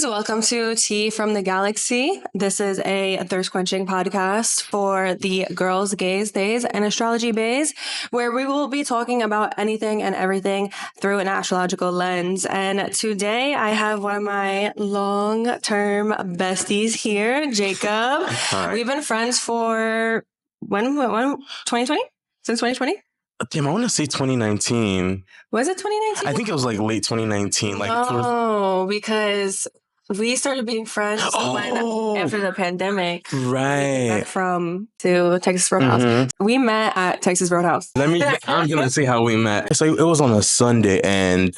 guys, welcome to Tea from the Galaxy. This is a thirst-quenching podcast for the girls, gays, days, and astrology baes, where we will be talking about anything and everything through an astrological lens. And today I have one of my long-term besties here, Jacob. Hi. We've been friends for, when 2020? Since 2020? Damn, I want to say 2019. Was it 2019? I think it was like late 2019. Because we started being friends after the pandemic. Right. Back to Texas Roadhouse. We met at Texas Roadhouse. I'm going to say how we met. So it was on a Sunday and...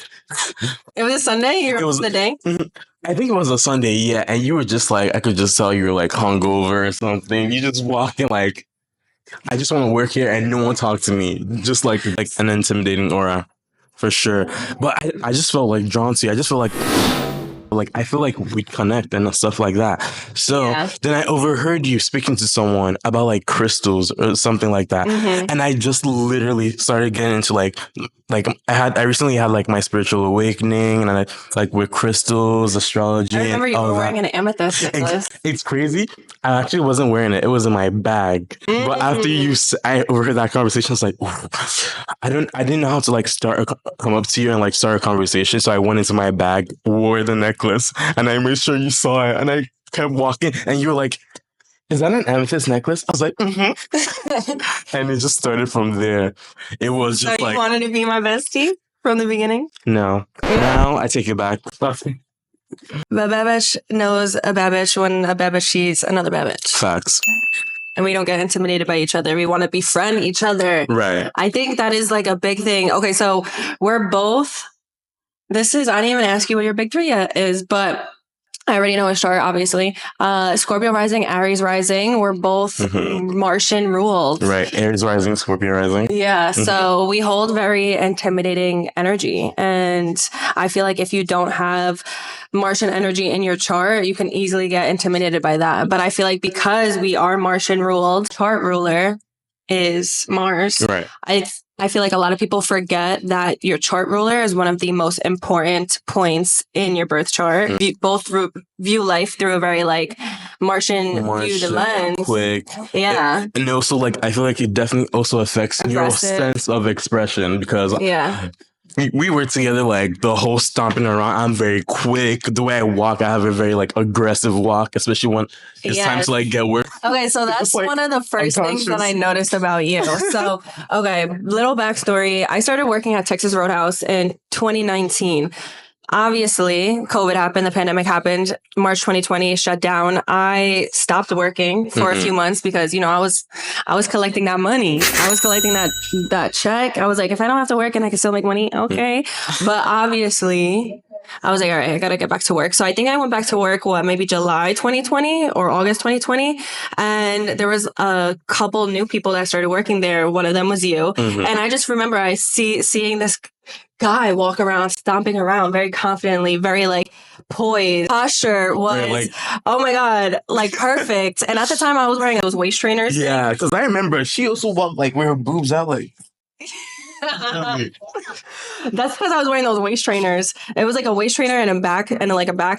It was a Sunday? It was the day? I think it was a Sunday, yeah. And you were just like, I could just tell you were like hungover or something. You just walk in like... I just want to work here and no one talk to me. Just like an intimidating aura, for sure. But I just felt like drawn to you. I just feel like I feel like we'd connect and stuff like that. So Then I overheard you speaking to someone about like crystals or something like that. Mm-hmm. And I just literally started getting into like I recently had like my spiritual awakening and I like with crystals, astrology. I remember you were wearing an amethyst necklace. It's crazy. I actually wasn't wearing it. It was in my bag. Mm-hmm. But after I overheard that conversation, I was like, I didn't know how to like come up to you and like start a conversation. So I went into my bag, wore the necklace, and I made sure you saw it. And I kept walking, and you were like, "Is that an amethyst necklace?" I was like, "Mm-hmm." And it just started from there. It was just you wanted to be my bestie from the beginning? No. Now I take it back. A babbage knows a babbage when a babbage sees another babbage. Facts. And we don't get intimidated by each other. We want to befriend each other. Right. I think that is like a big thing. Okay, so we're both... I didn't even ask you what your big three yet is, but I already know a chart, obviously. Scorpio rising, Aries rising. We're both Martian ruled. Right. Aries rising, Scorpio rising. Yeah. So we hold very intimidating energy. And I feel like if you don't have Martian energy in your chart, you can easily get intimidated by that. But I feel like because we are Martian ruled, chart ruler is Mars. Right. I feel like a lot of people forget that your chart ruler is one of the most important points in your birth chart. You both view life through a very like Martian view the lens. Quick. Yeah. And also like I feel like it definitely also affects your sense of expression because we were together like the whole stomping around. I'm very quick. The way I walk, I have a very like aggressive walk, especially when it's time to like get work. Okay, so that's like, one of the first things that I noticed about you. So, okay, little backstory. I started working at Texas Roadhouse in 2019. Obviously, COVID happened, the pandemic happened, March 2020 shut down. I stopped working for a few months because, I was collecting that money. I was collecting that check. I was like, if I don't have to work and I can still make money, okay. But obviously, I was like, all right, I got to get back to work. So I think I went back to work, maybe July 2020 or August 2020. And there was a couple new people that started working there. One of them was you. Mm-hmm. And I just remember seeing this guy walk around, stomping around very confidently, very like poised. Posture was, oh my God, like perfect. And at the time I was wearing those waist trainers. Yeah, because I remember she also walked like with her boobs out like... That's because I was wearing those waist trainers. It was like a waist trainer and a back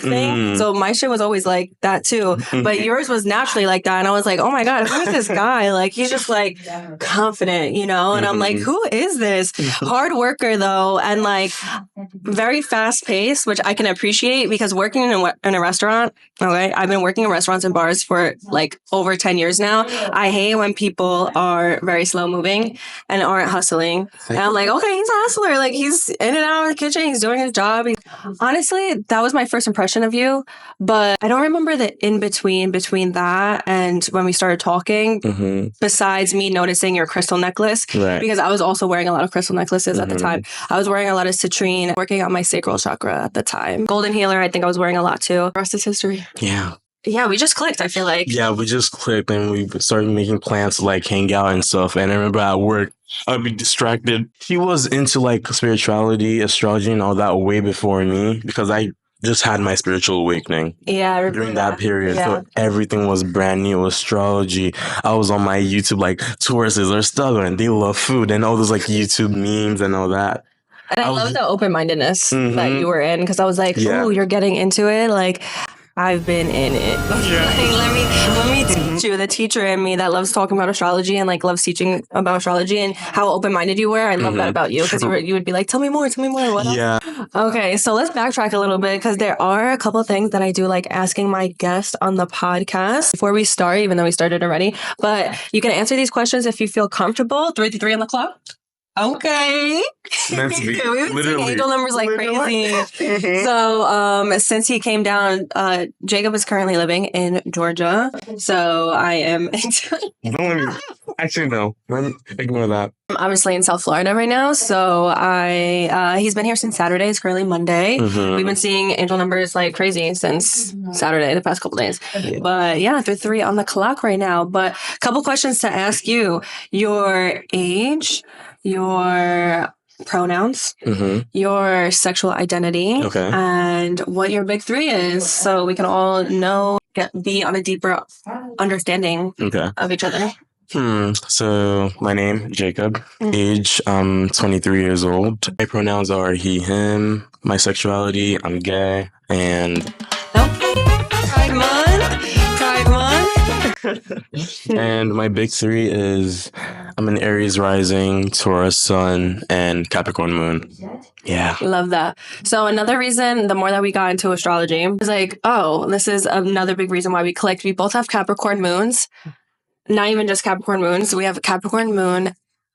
thing. So my shit was always like that too. But yours was naturally like that. And I was like, oh my God, who is this guy? Like he's just like confident, And I'm like, who is this? Hard worker though, and like very fast paced, which I can appreciate because working in a restaurant. Okay, I've been working in restaurants and bars for like over 10 years now. I hate when people are very slow moving and aren't hustling. And I'm like, okay, he's a hustler. Like he's in and out of the kitchen. He's doing his job. Honestly, that was my first impression of you. But I don't remember the in between that and when we started talking, besides me noticing your crystal necklace, because I was also wearing a lot of crystal necklaces at the time. I was wearing a lot of citrine, working on my sacral chakra at the time. Golden healer, I think I was wearing a lot too. The rest is history. Yeah, we just clicked, I feel like. Yeah, we just clicked and we started making plans to like hang out and stuff. And I remember at work, I'd be distracted. She was into like spirituality, astrology and all that way before me because I just had my spiritual awakening. Yeah, during that period. Yeah. So everything was brand new. Astrology. I was on my YouTube like Tauruses are stubborn. They love food and all those like YouTube memes and all that. And I love the open-mindedness that you were in, because I was like, oh, you're getting into it. Like, I've been in it. Let me teach you. The teacher in me that loves talking about astrology and like loves teaching about astrology and how open-minded you were. I love that about you, because you would be like, tell me more. What else? Yeah. Okay, so let's backtrack a little bit, because there are a couple of things that I do like asking my guests on the podcast before we start, even though we started already. But you can answer these questions if you feel comfortable. 3 on the clock. Okay. Meant to be. We've been Literally. seeing angel numbers like crazy. So, since he came down, Jacob is currently living in Georgia. So I am Actually, no. Ignore that. I'm obviously in South Florida right now. So he's been here since Saturday. It's currently Monday. We've been seeing angel numbers like crazy since Saturday, the past couple days. But yeah, 3 on the clock right now. But a couple questions to ask you: your age, your pronouns, your sexual identity, and what your big 3 is, so we can all be on a deeper understanding of each other. So my name, Jacob. Age, 23 years old. My pronouns are he, him. My sexuality, I'm gay. And Pride month. And my big 3 is I'm an Aries rising, Taurus sun, and Capricorn moon. Yeah. Love that. So another reason, the more that we got into astrology, is like, oh, this is another big reason why we clicked. We both have Capricorn moons. Not even just Capricorn moons. We have a Capricorn moon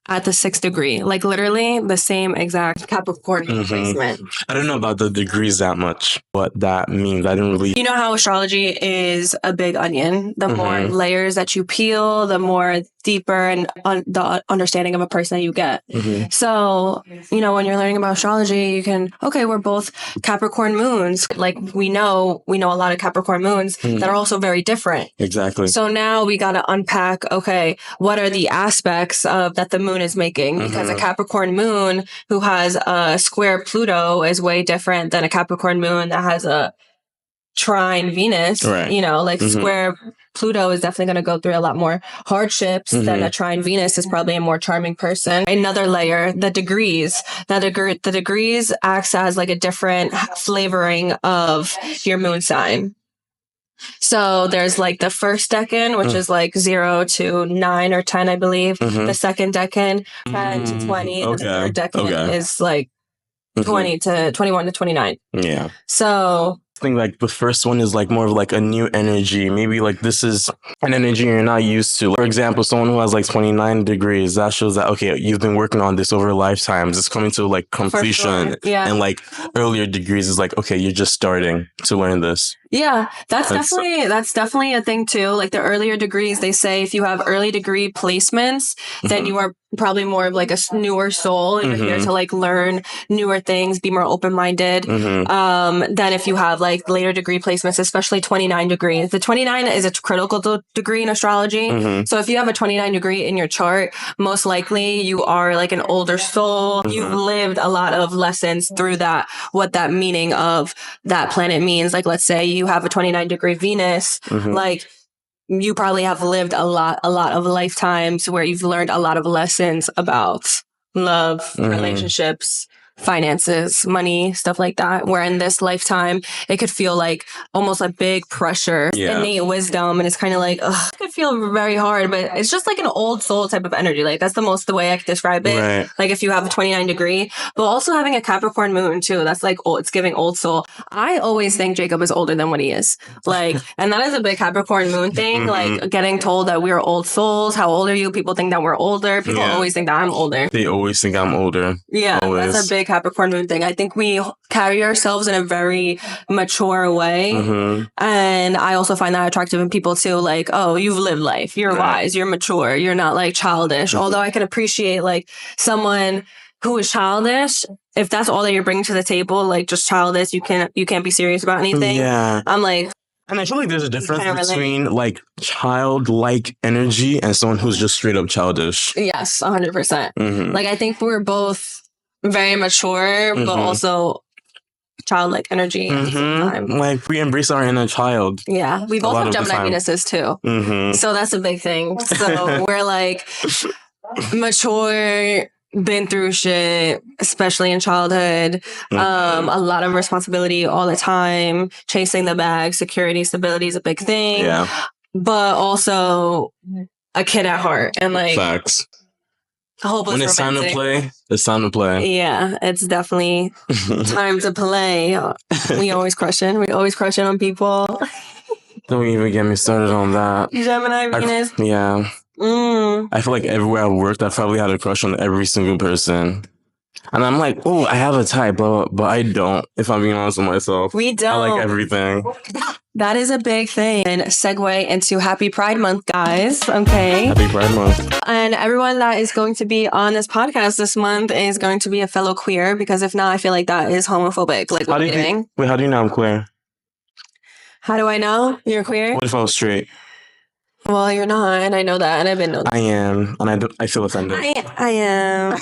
at the 6th degree. Like literally the same exact Capricorn placement. I don't know about the degrees that much, what that means. I didn't really... You know how astrology is a big onion. The more layers that you peel, the more deeper and the understanding of a person that you get. So, you know, when you're learning about astrology, you can, okay, we're both Capricorn moons. Like we know a lot of Capricorn moons that are also very different. Exactly. So now we got to unpack, okay, what are the aspects of that the moon is making? Because a Capricorn moon who has a square Pluto is way different than a Capricorn moon that has a trine Venus. Right. You know, like square Pluto is definitely going to go through a lot more hardships than a trine Venus is probably a more charming person. Another layer, the degrees. The degrees acts as like a different flavoring of your moon sign. So there's like the first decan, which is like 0 to 9 or 10, I believe. The second decan, 10 to 20. The third decan is like 20 to 21 to 29. Yeah. So I think like the first one is like more of like a new energy. Maybe like this is an energy you're not used to. For example, someone who has like 29 degrees, that shows that, okay, you've been working on this over lifetimes. It's coming to like completion. And like earlier degrees is like, okay, you're just starting to learn this. Yeah, that's definitely a thing too. Like the earlier degrees, they say if you have early degree placements, then you are probably more of like a newer soul and you're here to like learn newer things, be more open-minded. Than if you have like later degree placements, especially 29 degrees. The 29 is a critical degree in astrology. So if you have a 29 degree in your chart, most likely you are like an older soul. You've lived a lot of lessons through that, what that meaning of that planet means. Like let's say you have a 29 degree Venus, like you probably have lived a lot of lifetimes where you've learned a lot of lessons about love, relationships, finances, money, stuff like that. Where in this lifetime, it could feel like almost a big pressure, innate wisdom. And it's kind of like, ugh, it could feel very hard, but it's just like an old soul type of energy. Like that's the way I could describe it. Right. Like if you have a 29 degree, but also having a Capricorn moon too, that's like, oh, it's giving old soul. I always think Jacob is older than what he is. Like, and that is a big Capricorn moon thing. Like getting told that we're old souls. How old are you? People think that we're older. People always think that I'm older. They always think I'm older. Yeah, always. That's a big Capricorn moon thing. I think we carry ourselves in a very mature way. And I also find that attractive in people too. Like, oh, you've lived life. You're wise. You're mature. You're not like childish. Although I can appreciate like someone who is childish. If that's all that you're bringing to the table, like just childish, you can't be serious about anything. Yeah. I'm like, and I feel like there's a difference between like childlike energy and someone who's just straight up childish. Yes, 100%. Like I think we're both very mature, but also childlike energy at the same time. Like we embrace our inner child. Yeah, we both have Gemini Venuses too. So that's a big thing. So we're like mature been through shit, especially in childhood. A lot of responsibility all the time, chasing the bag, security, stability is a big thing. Yeah. But also a kid at heart and like facts. Hopeless when it's romantic. time to play, it's time to play. Yeah, it's definitely time to play. We always crushing on people. Don't even get me started on that. Gemini Venus. Yeah. I feel like everywhere I worked, I probably had a crush on every single person. And I'm like, oh, I have a type, but I don't, if I'm being honest with myself. We don't. I like everything. That is a big thing. And segue into Happy Pride Month, guys. Okay. Happy Pride Month. And everyone that is going to be on this podcast this month is going to be a fellow queer, because if not, I feel like that is homophobic. Like, how do you know I'm queer? How do I know you're queer? What if I was straight? Well, you're not, and I know that, and I've been known that. I am, and I feel offended. I am.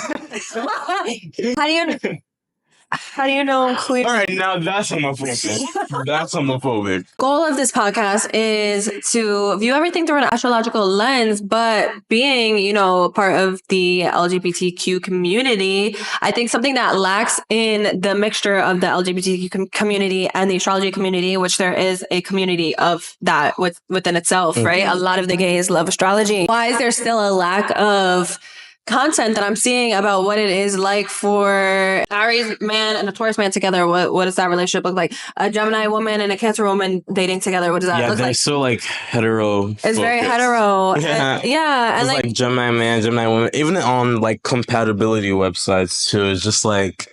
How do you know I'm queer? All right, now that's homophobic. That's homophobic. Goal of this podcast is to view everything through an astrological lens, but being, part of the LGBTQ community, I think something that lacks in the mixture of the LGBTQ community and the astrology community, which there is a community of that within itself, right? A lot of the gays love astrology. Why is there still a lack of content that I'm seeing about what it is like for Aries man and a Taurus man together? What does that relationship look like? A Gemini woman and a Cancer woman dating together, what does that look like? Yeah, they're so like hetero. It's very hetero. Yeah. And like Gemini man, Gemini woman, even on like compatibility websites too, it's just like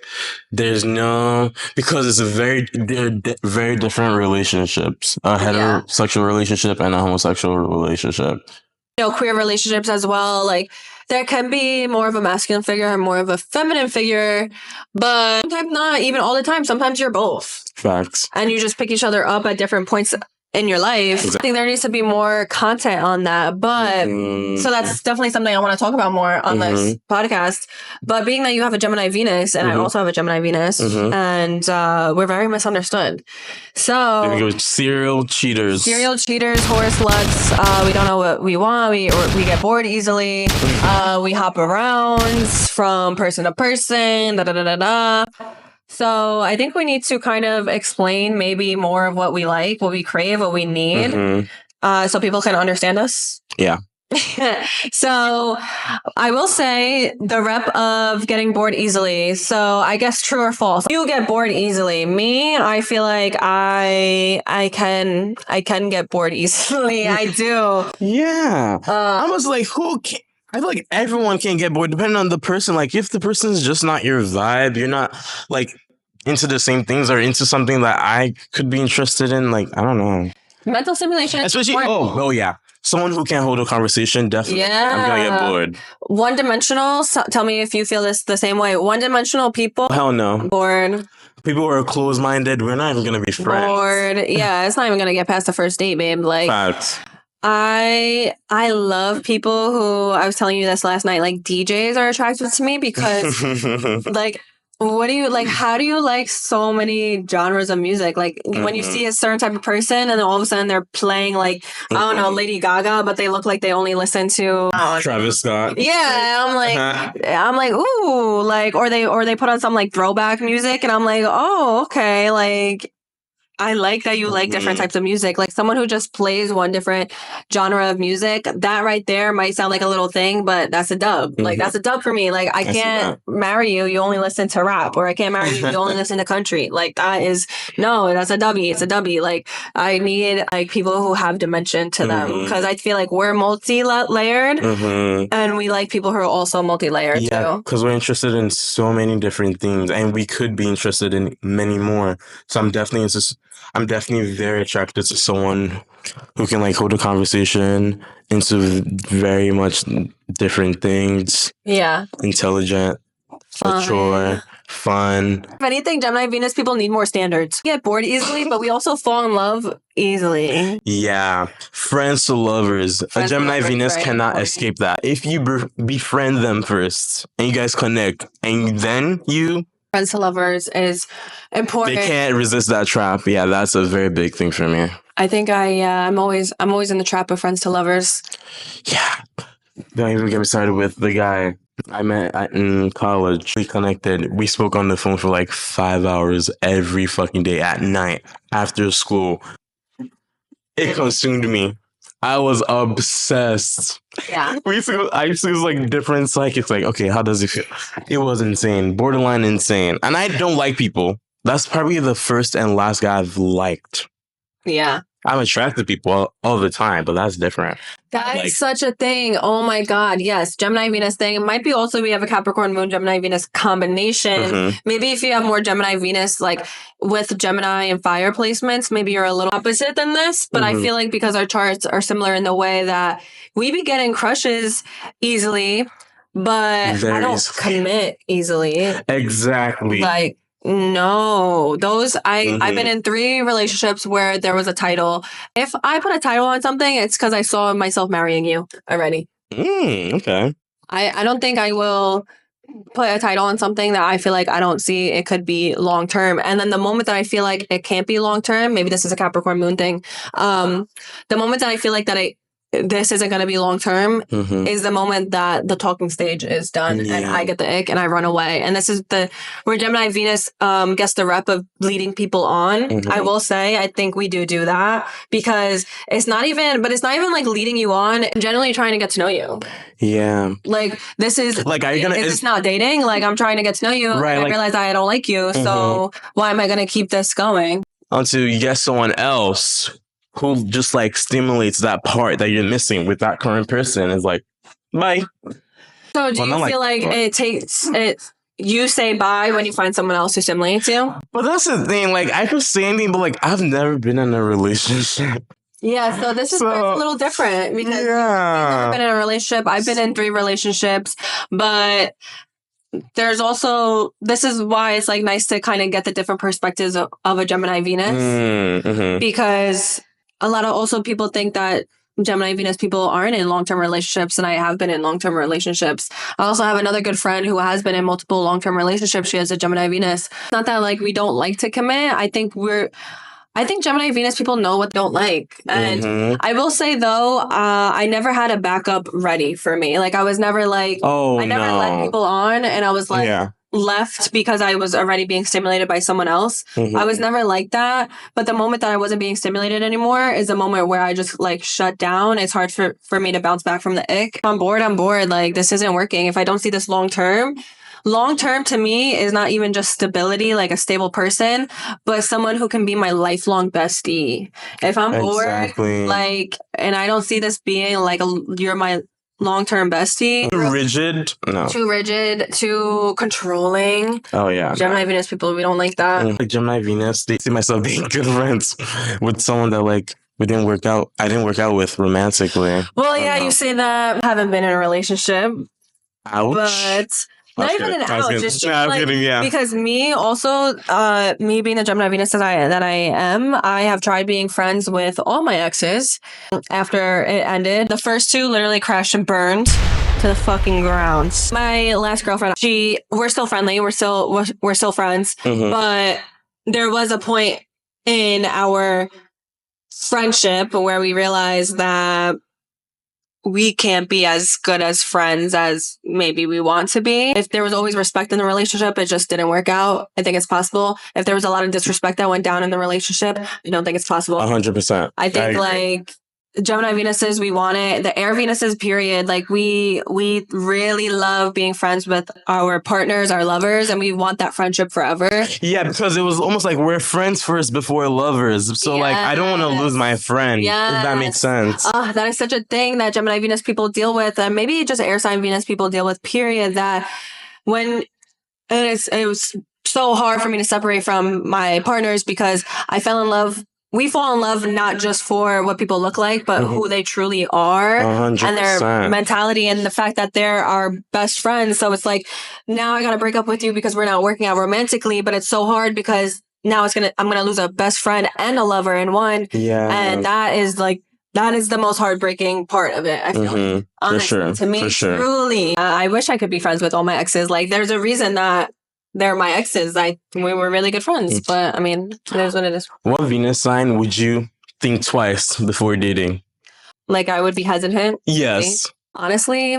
there's no, because it's they're very different relationships. A heterosexual relationship and a homosexual relationship. Queer relationships as well, like there can be more of a masculine figure and more of a feminine figure, but sometimes not even all the time. Sometimes you're both. Facts. And you just pick each other up at different points in your life. Exactly. I think there needs to be more content on that, but so that's definitely something I want to talk about more on this podcast. But being that you have a Gemini Venus and I also have a Gemini Venus, and we're very misunderstood. So we go serial cheaters, horse sluts. We don't know what we want. We get bored easily. We hop around from person to person. So I think we need to kind of explain maybe more of what we like, what we crave, what we need, so people can understand us. Yeah. So I will say the rep of getting bored easily. So I guess true or false. You get bored easily. Me, I feel like I can get bored easily. I do. Yeah. I was like, I feel like everyone can get bored depending on the person. Like if the person's just not your vibe, you're not like into the same things or into something that I could be interested in. Like, I don't know. Mental stimulation. Especially, yeah. Someone who can't hold a conversation, definitely. Yeah. I'm going to get bored. One-dimensional, tell me if you feel this the same way. One-dimensional people. Hell no. Bored. People who are closed-minded, we're not even going to be friends. Bored. Yeah, it's not even going to get past the first date, babe. Like, facts. I love people who, I was telling you this last night, like DJs are attractive to me because like, what do you like? How do you like so many genres of music? Like when you see a certain type of person and then all of a sudden they're playing like, I don't know, Lady Gaga, but they look like they only listen to Travis Scott. Yeah. I'm like, ooh, like, or they put on some like throwback music and I'm like, oh, okay. Like, I like that you like different types of music. Like someone who just plays one different genre of music, that right there might sound like a little thing, but that's a dub. Like that's a dub for me. Like I can't marry you. You only listen to rap, or I can't marry you. You only listen to country. Like that's a dubby. It's a dubby. Like I need like people who have dimension to them because I feel like we're multi-layered and we like people who are also multi-layered too. Because we're interested in so many different things and we could be interested in many more. So I'm definitely very attracted to someone who can like hold a conversation into very much different things. Yeah. Intelligent, mature, fun. If anything, Gemini Venus people need more standards. We get bored easily, but we also fall in love easily. Yeah. Friends to lovers. A Gemini Venus cannot escape that. If you befriend them first and you guys connect and then you... Friends to lovers is important. They can't resist that trap. Yeah, that's a very big thing for me. I think I'm always in the trap of friends to lovers. Yeah. Don't even get me started with the guy. I met in college. We connected. We spoke on the phone for like 5 hours every fucking day at night after school. It consumed me. I was obsessed. Yeah. I used to use like different psychics. Like, okay, how does it feel? It was insane, borderline insane. And I don't like people. That's probably the first and last guy I've liked. Yeah. I'm attracted to people all the time, but that's different. That's Like- such a thing. Oh my God. Yes. Gemini Venus thing. It might be also we have a Capricorn Moon Gemini Venus combination. Mhm. Maybe if you have more Gemini Venus, like with Gemini and fire placements, maybe you're a little opposite than this. But I Mhm. feel like because our charts are similar in the way that we be getting crushes easily, but Very I don't easily. commit easily. Exactly. Like, no, those I've Mhm. been in 3 relationships where there was a title. If I put a title on something, it's because I saw myself marrying you already. Okay. I don't think I will put a title on something that I feel like I don't see it could be long term. And then the moment that I feel like it can't be long term, maybe this is a Capricorn Moon thing. The moment that I feel like that this isn't going to be long term Mhm. is the moment that the talking stage is done and Yeah. I get the ick and I run away. And this is where Gemini Venus gets the rep of leading people on. Mhm. I will say I think we do that because it's not even like leading you on, generally trying to get to know you. Yeah. Like this is Like, are you gonna? is this not dating? Like I'm trying to get to know you. Right, And I like- realize I don't like you. So why am I going to keep this going? Until you get someone else who just like stimulates that part that you're missing with that current person. Is like, bye. So do Well, you not feel like it takes it? You say bye when you find someone else who stimulates you? But that's the thing. Like, I could say anything, but like, I've never been in a relationship. Yeah, so this is where it's a little different because you've never been in a relationship. I've been in 3 relationships, but there's also, this is why it's like nice to kind of get the different perspectives of a Gemini Venus because a lot of also people think that Gemini Venus people aren't in long-term relationships, and I have been in long-term relationships. I also have another good friend who has been in multiple long-term relationships. She has a Gemini Venus. It's not that like we don't like to commit. I think Gemini Venus people know what they don't like. And I will say though, I never had a backup ready for me. Like I was never like, I never let people on and I was like left because I was already being stimulated by someone else. I was never like that. But the moment that I wasn't being stimulated anymore is the moment where I just like shut down. It's hard for me to bounce back from the ick. I'm bored. Like this isn't working. If I don't see this long term to me is not even just stability, like a stable person, but someone who can be my lifelong bestie. If I'm bored, like, and I don't see this being like you're my long-term bestie. Too rigid? No. Too rigid, too controlling. Oh, yeah. Gemini Venus people, we don't like that. Like Gemini Venus, they see myself being good friends with someone that like I didn't work out with romantically. Well, yeah, you say that. I haven't been in a relationship. Ouch. But not even an ouch. It's just like, kidding, yeah. because me also, me being the Gemini Venus that I am, I have tried being friends with all my exes after it ended. The first 2 literally crashed and burned to the fucking ground. My last girlfriend, we're still friendly. We're still friends. But there was a point in our friendship where we realized that we can't be as good as friends as maybe we want to be. If there was always respect in the relationship, it just didn't work out. I think it's possible. If there was a lot of disrespect that went down in the relationship, I don't think it's possible. 100%. I think like Gemini Venuses, we want it. The air Venuses, period. Like we really love being friends with our partners, our lovers, and we want that friendship forever. Yeah, because it was almost like we're friends first before lovers. So like I don't want to lose my friend. If that makes sense. That is such a thing that Gemini Venus people deal with, and maybe just air sign Venus people deal with. Period. That it was so hard for me to separate from my partners because I fell in love. We fall in love not just for what people look like, but who they truly are 100%. and their mentality and the fact that they're our best friends. So it's like, now I got to break up with you because we're not working out romantically, but it's so hard because now I'm going to lose a best friend and a lover in one. Yeah. And that is the most heartbreaking part of it. I feel like, honestly, to me, truly, I wish I could be friends with all my exes. Like there's a reason that they're my exes. We were really good friends, but I mean, it is what it is. What Venus sign would you think twice before dating? Like I would be hesitant. Yes. Honestly,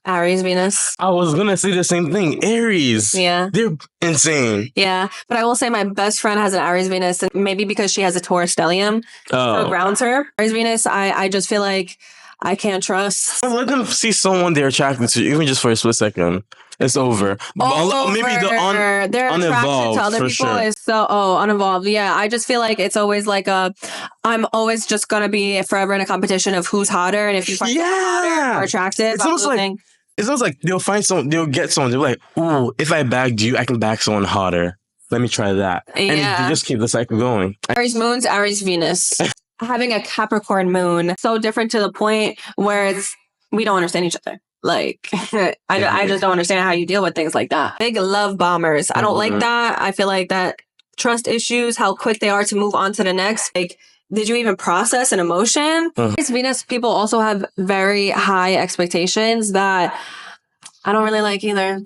Aries Venus. I was gonna say the same thing. Aries. Yeah. They're insane. Yeah. But I will say my best friend has an Aries Venus, and maybe because she has a Taurus stellium, so it grounds her. Aries Venus, I just feel like I can't trust. Let them see someone they're attracted to, even just for a split second. It's over. Maybe the they're attracted to other people is so unevolved. Yeah, I just feel like it's always like I'm always just gonna be forever in a competition of who's hotter, and if you find hotter or attractive, it's almost like they'll get someone. They're like, "Ooh, if I bagged you, I can bag someone hotter. Let me try that." And you just keep the cycle going. Aries Moon's Aries Venus. Having a Capricorn Moon, so different to the point where we don't understand each other. Like, I just don't understand how you deal with things like that. Big love bombers. I don't like that. I feel like that trust issues, how quick they are to move on to the next. Like, did you even process an emotion? Venus people also have very high expectations that I don't really like either.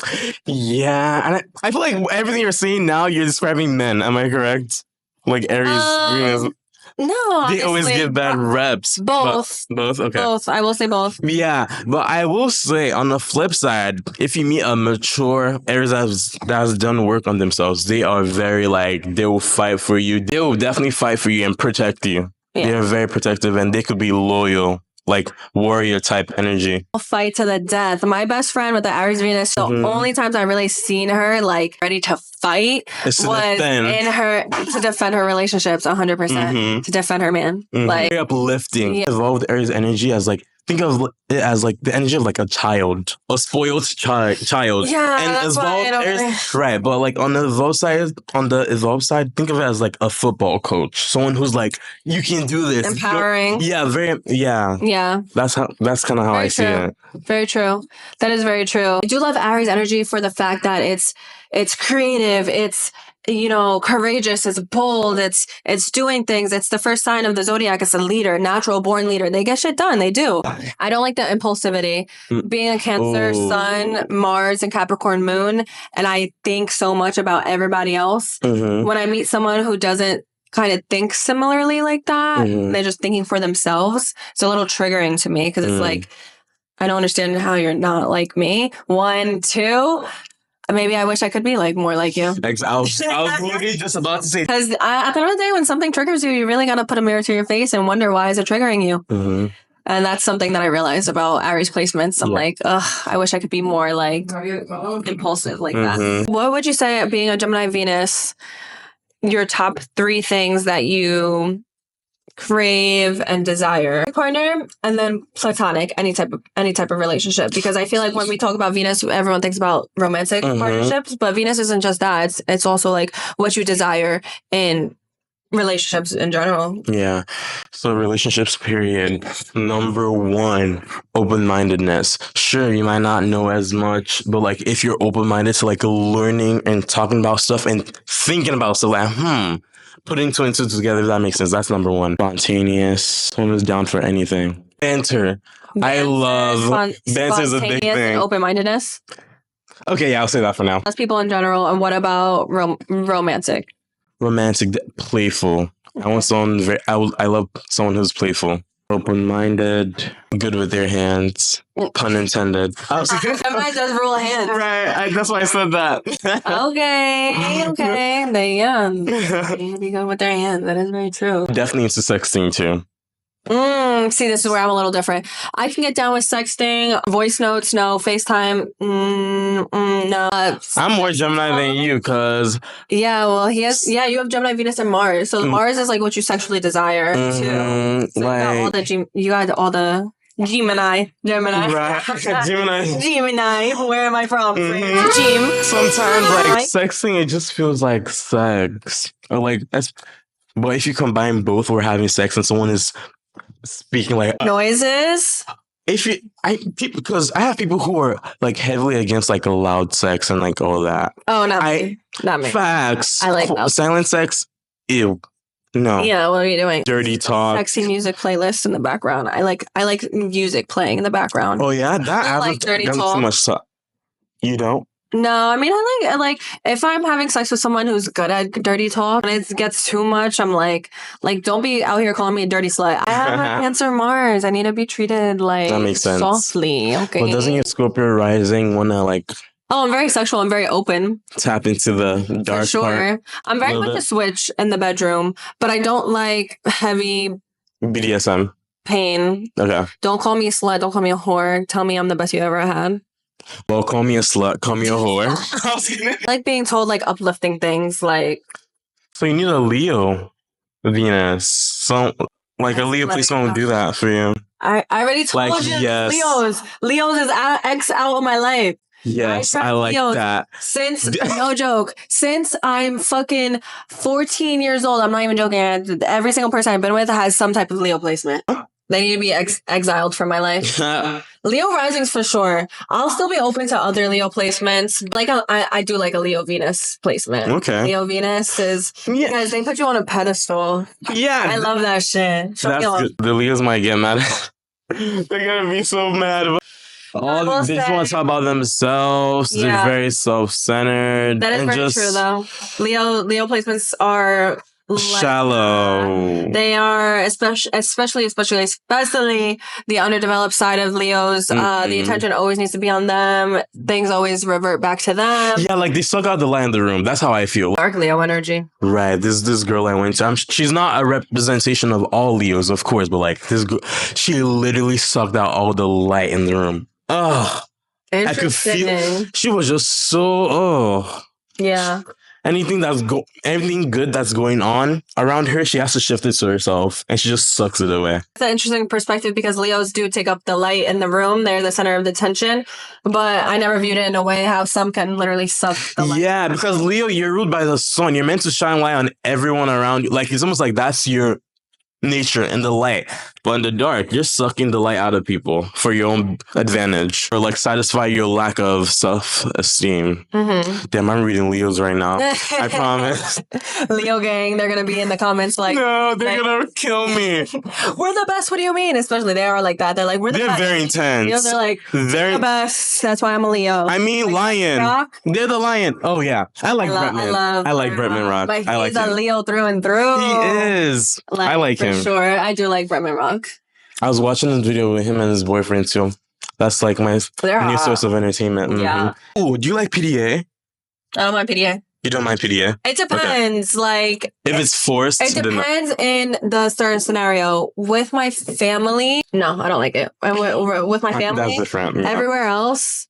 Yeah. And I feel like everything you're saying now, you're describing men. Am I correct? Like Aries, Venus. No, they always give bad reps. Both. Okay. Both. I will say both. Yeah, but I will say on the flip side, if you meet a mature Aries that has done work on themselves, they are very they will fight for you. They will definitely fight for you and protect you. Yeah. They're very protective and they could be loyal. Like warrior type energy. I'll fight to the death. My best friend with the Aries Venus, the only times I really seen her like ready to fight was in her to defend her relationships 100%. To defend her man. Like very uplifting. Evolved Aries energy as think of it as the energy of a child. A spoiled child. Yeah. And evolved Aries, right. But on the evolved side, think of it as a football coach. Someone who's you can do this. Empowering. Yeah. That's kind of how I see it. Very true. That is very true. I do love Aries energy for the fact that it's creative. It's courageous. It's bold. It's doing things. It's the first sign of the Zodiac. It's a leader, natural born leader. They get shit done. They do. I don't like the impulsivity. Being a Cancer, Sun, Mars, and Capricorn Moon, and I think so much about everybody else. When I meet someone who doesn't kind of think similarly like that, they're just thinking for themselves. It's a little triggering to me because it's I don't understand how you're not like me. 1, 2. Maybe I wish I could be more like you. I was literally just about to say. Because at the end of the day, when something triggers you, you really got to put a mirror to your face and wonder why is it triggering you. And that's something that I realized about Aries placements. I'm I wish I could be more impulsive like that. What would you say, being a Gemini Venus, your top 3 things that you crave and desire partner, and then platonic, any type of relationship? Because I feel like when we talk about Venus, everyone thinks about romantic partnerships, but Venus isn't just that. It's also what you desire in relationships in general. Yeah. So relationships, period. Number 1, open-mindedness. Sure, you might not know as much, but if you're open-minded to learning and talking about stuff and thinking about stuff, putting 2 and 2 together, if that makes sense. That's number 1. Spontaneous. Someone who's down for anything. Banter. I love banter is a big thing. Open-mindedness. Okay, yeah, I'll say that for now. That's people in general. And what about romantic? Romantic, playful. I want someone I love someone who's playful. Open-minded, good with their hands. Pun intended. Gemini does rule hands. Right, that's why I said that. Okay. They be good with their hands. That is very true. Definitely into sexting too. See, this is where I'm a little different. I can get down with sexting, voice notes, no. FaceTime, no. I'm more Gemini than you, because... Yeah, well, you have Gemini, Venus, and Mars. So Mars is what you sexually desire, too. So you got all the Gemini. Right. Gemini. Where am I from? Gem. Sometimes, sexting, it just feels like sex. Or but if you combine both, we're having sex and someone is speaking noises. Because I have people who are heavily against loud sex and all that. Oh, not me. Facts. I like loud. Silent sex. Ew. No. Yeah, what are you doing? Dirty talk. Sexy music playlist in the background. I like music playing in the background. Oh yeah, that I like dirty talk. Too much talk. You don't? No, I mean, I like if I'm having sex with someone who's good at dirty talk and it gets too much, I'm like, don't be out here calling me a dirty slut. I have a Cancer Mars. I need to be treated like That makes sense. softly. Okay. Well, doesn't your Scorpio rising want to like Oh, I'm very sexual. I'm very open. tap into the dark For sure. part? I'm very much a switch in the bedroom, but I don't like heavy BDSM. pain. Okay. Don't call me a slut. Don't call me a whore. Tell me I'm the best you ever had. Well, call me a slut. Call me a whore. I like being told like uplifting things. Like, So you need a Leo Venus. So like a Leo placement would do that for you. I already told Like, you. yes. Leo's is X out of my life. Yes, I like Leos that. Since, no joke, since I'm fucking 14 years old, I'm not even joking. Every single person I've been with has some type of Leo placement. They need to be exiled from my life. Leo risings for sure. I'll still be open to other Leo placements. Like I do like a Leo Venus placement. Okay. Leo Venus is, guys, they put you on a pedestal. Yeah. I love that shit. That's good. The Leos might get mad. They're gonna be so mad. They just want to talk about themselves. Yeah. They're very self-centered. That is very true, though. Leo placements are shallow. They are especially the underdeveloped side of Leos. The attention always needs to be on them. Things always revert back to them. Yeah, like they suck out the light in the room. That's how I feel. Dark Leo energy. Right. This girl I went to, she's not a representation of all Leos, of course, but like this girl, she literally sucked out all the light in the room. Oh, I could feel she was just so yeah. Anything good that's going on around her, she has to shift it to herself, and she just sucks it away. It's an interesting perspective because Leos do take up the light in the room. They're the center of the attention, but I never viewed it in a way how some can literally suck the light. Yeah, because Leo, you're ruled by the sun. You're meant to shine light on everyone around you. Like, it's almost like that's your nature in the light, but in the dark you're sucking the light out of people for your own advantage or like satisfy your lack of self-esteem. Damn, I'm reading Leos right now. I promise. Leo gang, they're gonna be in the comments like, no, they're gonna kill me. We're the best. What do you mean? Especially they are like that. They're like, we're the best. They're very intense. You know, they're like, we're the best. That's why I'm a Leo. I mean, like, lion. Rock. They're the lion. Oh yeah, I like Bretman. I like Bretman Rock. But I like he's a Leo through and through. He is. I like him. For sure. I do like Bretman Rock. I was watching this video with him and his boyfriend too. That's like my new source of entertainment. Yeah. Oh, do you like PDA? I don't mind PDA. You don't mind PDA? It depends. Okay. Like, if it's forced, it depends in the certain scenario. With my family, no, I don't like it. With my family, that's different. Yeah. Everywhere else,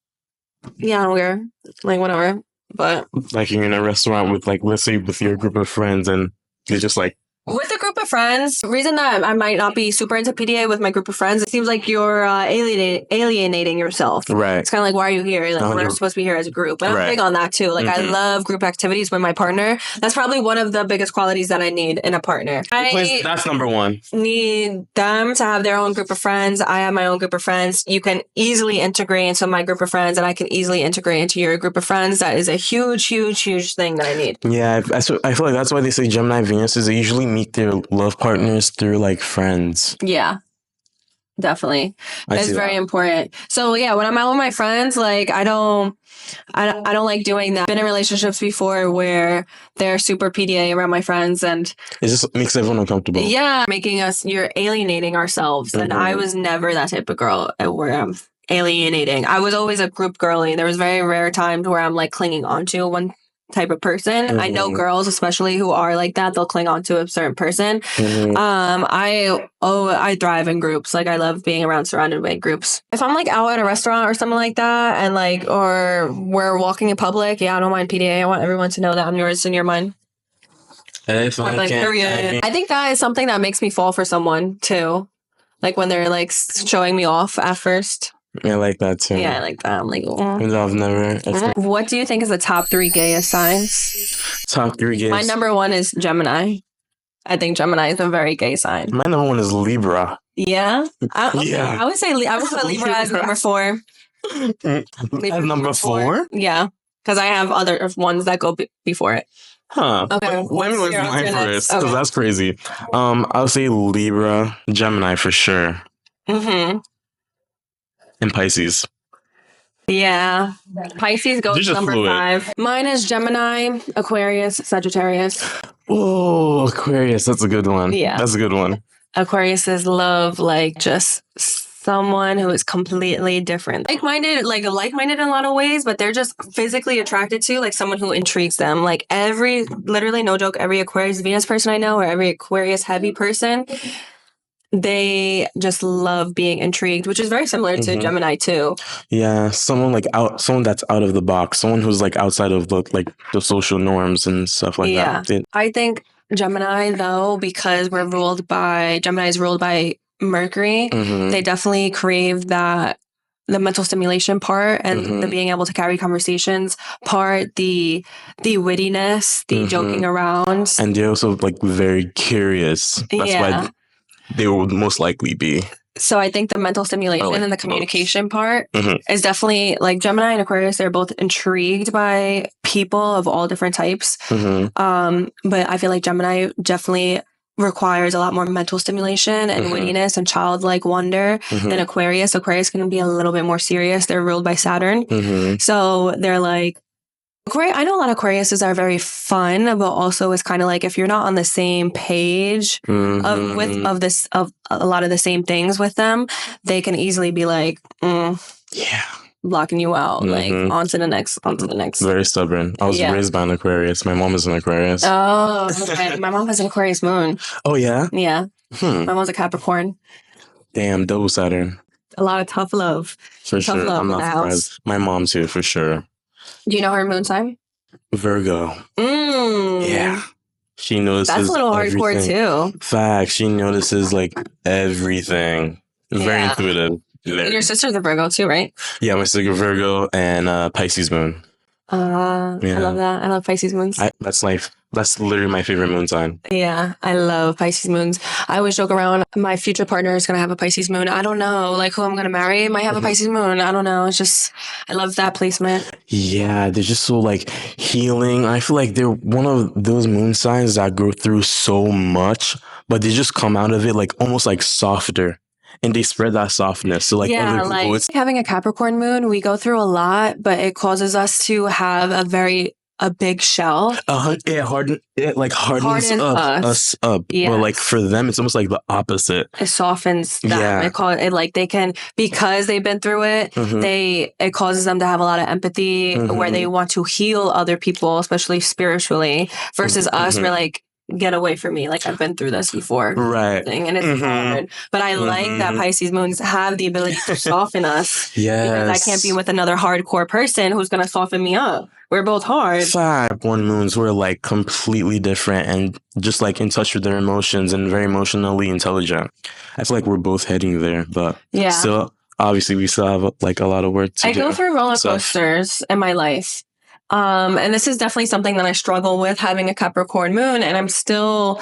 yeah, I don't care. Like, whatever. But like, you're in a restaurant with, like, let's say with your group of friends, and you're just like. With a group of friends, the reason that I might not be super into PDA with my group of friends, it seems like you're alienating yourself. Right. It's kind of like, why are you here? Like, we're supposed to be here as a group. And I'm big on that too. Like, I love group activities with my partner. That's probably one of the biggest qualities that I need in a partner. That's number one. Need them to have their own group of friends. I have my own group of friends. You can easily integrate into my group of friends, and I can easily integrate into your group of friends. That is a huge, huge, huge thing that I need. Yeah, I feel like that's why they say Gemini Venuses, they usually meet their love partners through like friends. Yeah, definitely. It's very important. So yeah, when I'm out with my friends, like I don't like doing that. I've been in relationships before where they're super PDA around my friends, and it just makes everyone uncomfortable. Yeah, you're alienating ourselves. And I was never that type of girl where I'm alienating. I was always a group girly. There was very rare times where I'm like clinging onto one type of person. I know girls especially who are like that. They'll cling on to a certain person. I thrive in groups. Like, I love being surrounded by groups. If I'm like out at a restaurant or something like that, and like, or we're walking in public, yeah, I don't mind PDA. I want everyone to know that I'm yours and you're mine. I think that is something that makes me fall for someone too. Like when they're like showing me off at first. I like that too. Yeah, I like that. I'm like, oh. I've never. What do you think is the top 3 gayest signs? Top 3 gayest. My number 1 is Gemini. I think Gemini is a very gay sign. My number 1 is Libra. Yeah? I would say I would put Libra as number 4. As number 4? Yeah, because I have other ones that go before it. Huh. Okay. Let me look at mine first, because that's crazy. I'll say Libra, Gemini for sure. And Pisces. Yeah. Pisces They're goes just number fluid. 5. Mine is Gemini, Aquarius, Sagittarius. Oh, Aquarius. That's a good one. Yeah. That's a good one. Aquariuses love like just someone who is completely different. Like-minded in a lot of ways, but they're just physically attracted to like someone who intrigues them. Like literally no joke, every Aquarius Venus person I know or every Aquarius heavy person, they just love being intrigued, which is very similar to Gemini too. Yeah, someone that's out of the box, someone who's like outside of the social norms and stuff like that. Yeah. I think Gemini though, because Gemini is ruled by Mercury, they definitely crave the mental stimulation part and the being able to carry conversations part, the wittiness, the joking around. And they're also like very curious. That's why they would most likely be. So I think the mental stimulation and the communication part is definitely like Gemini and Aquarius. They're both intrigued by people of all different types. But I feel like Gemini definitely requires a lot more mental stimulation and wittiness and childlike wonder than Aquarius. Aquarius can be a little bit more serious. They're ruled by Saturn. So they're like, I know a lot of Aquariuses are very fun, but also it's kind of like if you're not on the same page of a lot of the same things with them, they can easily be like, blocking you out, like on to the next. Very stubborn. I was raised by an Aquarius. My mom is an Aquarius. Oh, okay. My mom has an Aquarius moon. Oh yeah? Yeah. My mom's a Capricorn. Damn, double Saturn. A lot of tough love. For sure. I'm not surprised. My mom too, for sure. Do you know her moon sign? Virgo. Yeah. She notices. That's a little hardcore too. Fact. She notices like everything. Very intuitive. And your sister's a Virgo too, right? Yeah, my sister Virgo and Pisces moon. I love that. I love Pisces moons. That's literally my favorite moon sign. Yeah, I love Pisces moons. I always joke around, my future partner is going to have a Pisces moon. I don't know, like who I'm going to marry might have a Pisces moon. I don't know. It's just, I love that placement. Yeah, they're just so like healing. I feel like they're one of those moon signs that go through so much, but they just come out of it like almost like softer. And they spread that softness. So like other people, it's having a Capricorn moon, we go through a lot, but it causes us to have a big shell. It hardens us up. Yes. But like for them, it's almost like the opposite. It softens them. Yeah. Because they've been through it, it causes them to have a lot of empathy where they want to heal other people, especially spiritually, versus us, we're like, get away from me. Like, I've been through this before. Right. And it's hard. But I like that Pisces moons have the ability to soften us. Yes. Because I can't be with another hardcore person who's going to soften me up. We're both hard. Capricorn moons were like completely different and just like in touch with their emotions and very emotionally intelligent. I feel like we're both heading there, but still, obviously, we still have like a lot of work to do. I go through roller coasters in my life. And this is definitely something that I struggle with having a Capricorn moon, and I'm still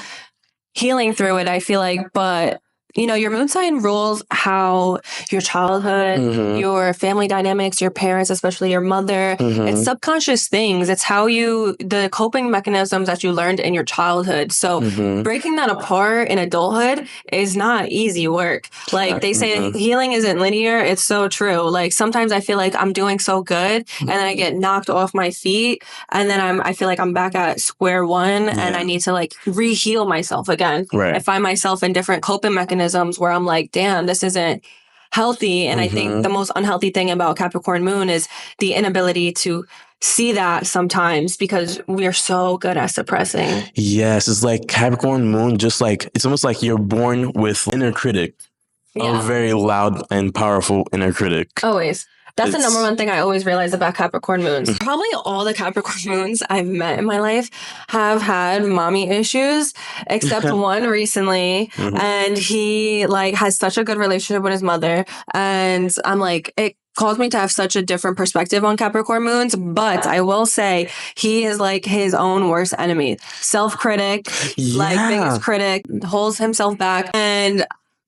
healing through it, I feel like. But, you know, your moon sign rules how your childhood, your family dynamics, your parents, especially your mother, it's subconscious things. It's how the coping mechanisms that you learned in your childhood. So breaking that apart in adulthood is not easy work. Like they say, healing isn't linear. It's so true. Like sometimes I feel like I'm doing so good and then I get knocked off my feet and then I feel like I'm back at square one and I need to like re-heal myself again. Right. I find myself in different coping mechanisms where I'm like, damn, this isn't healthy. And I think the most unhealthy thing about Capricorn moon is the inability to see that sometimes because we're so good at suppressing. Yes, it's like Capricorn moon, just like, it's almost like you're born with inner critic. A very loud and powerful inner critic. Always. That's the number one thing I always realize about Capricorn moons. Probably all the Capricorn moons I've met in my life have had mommy issues, except one recently. And he like has such a good relationship with his mother. And I'm like, it caused me to have such a different perspective on Capricorn moons. But I will say he is like his own worst enemy. Self-critic, like biggest critic, holds himself back, and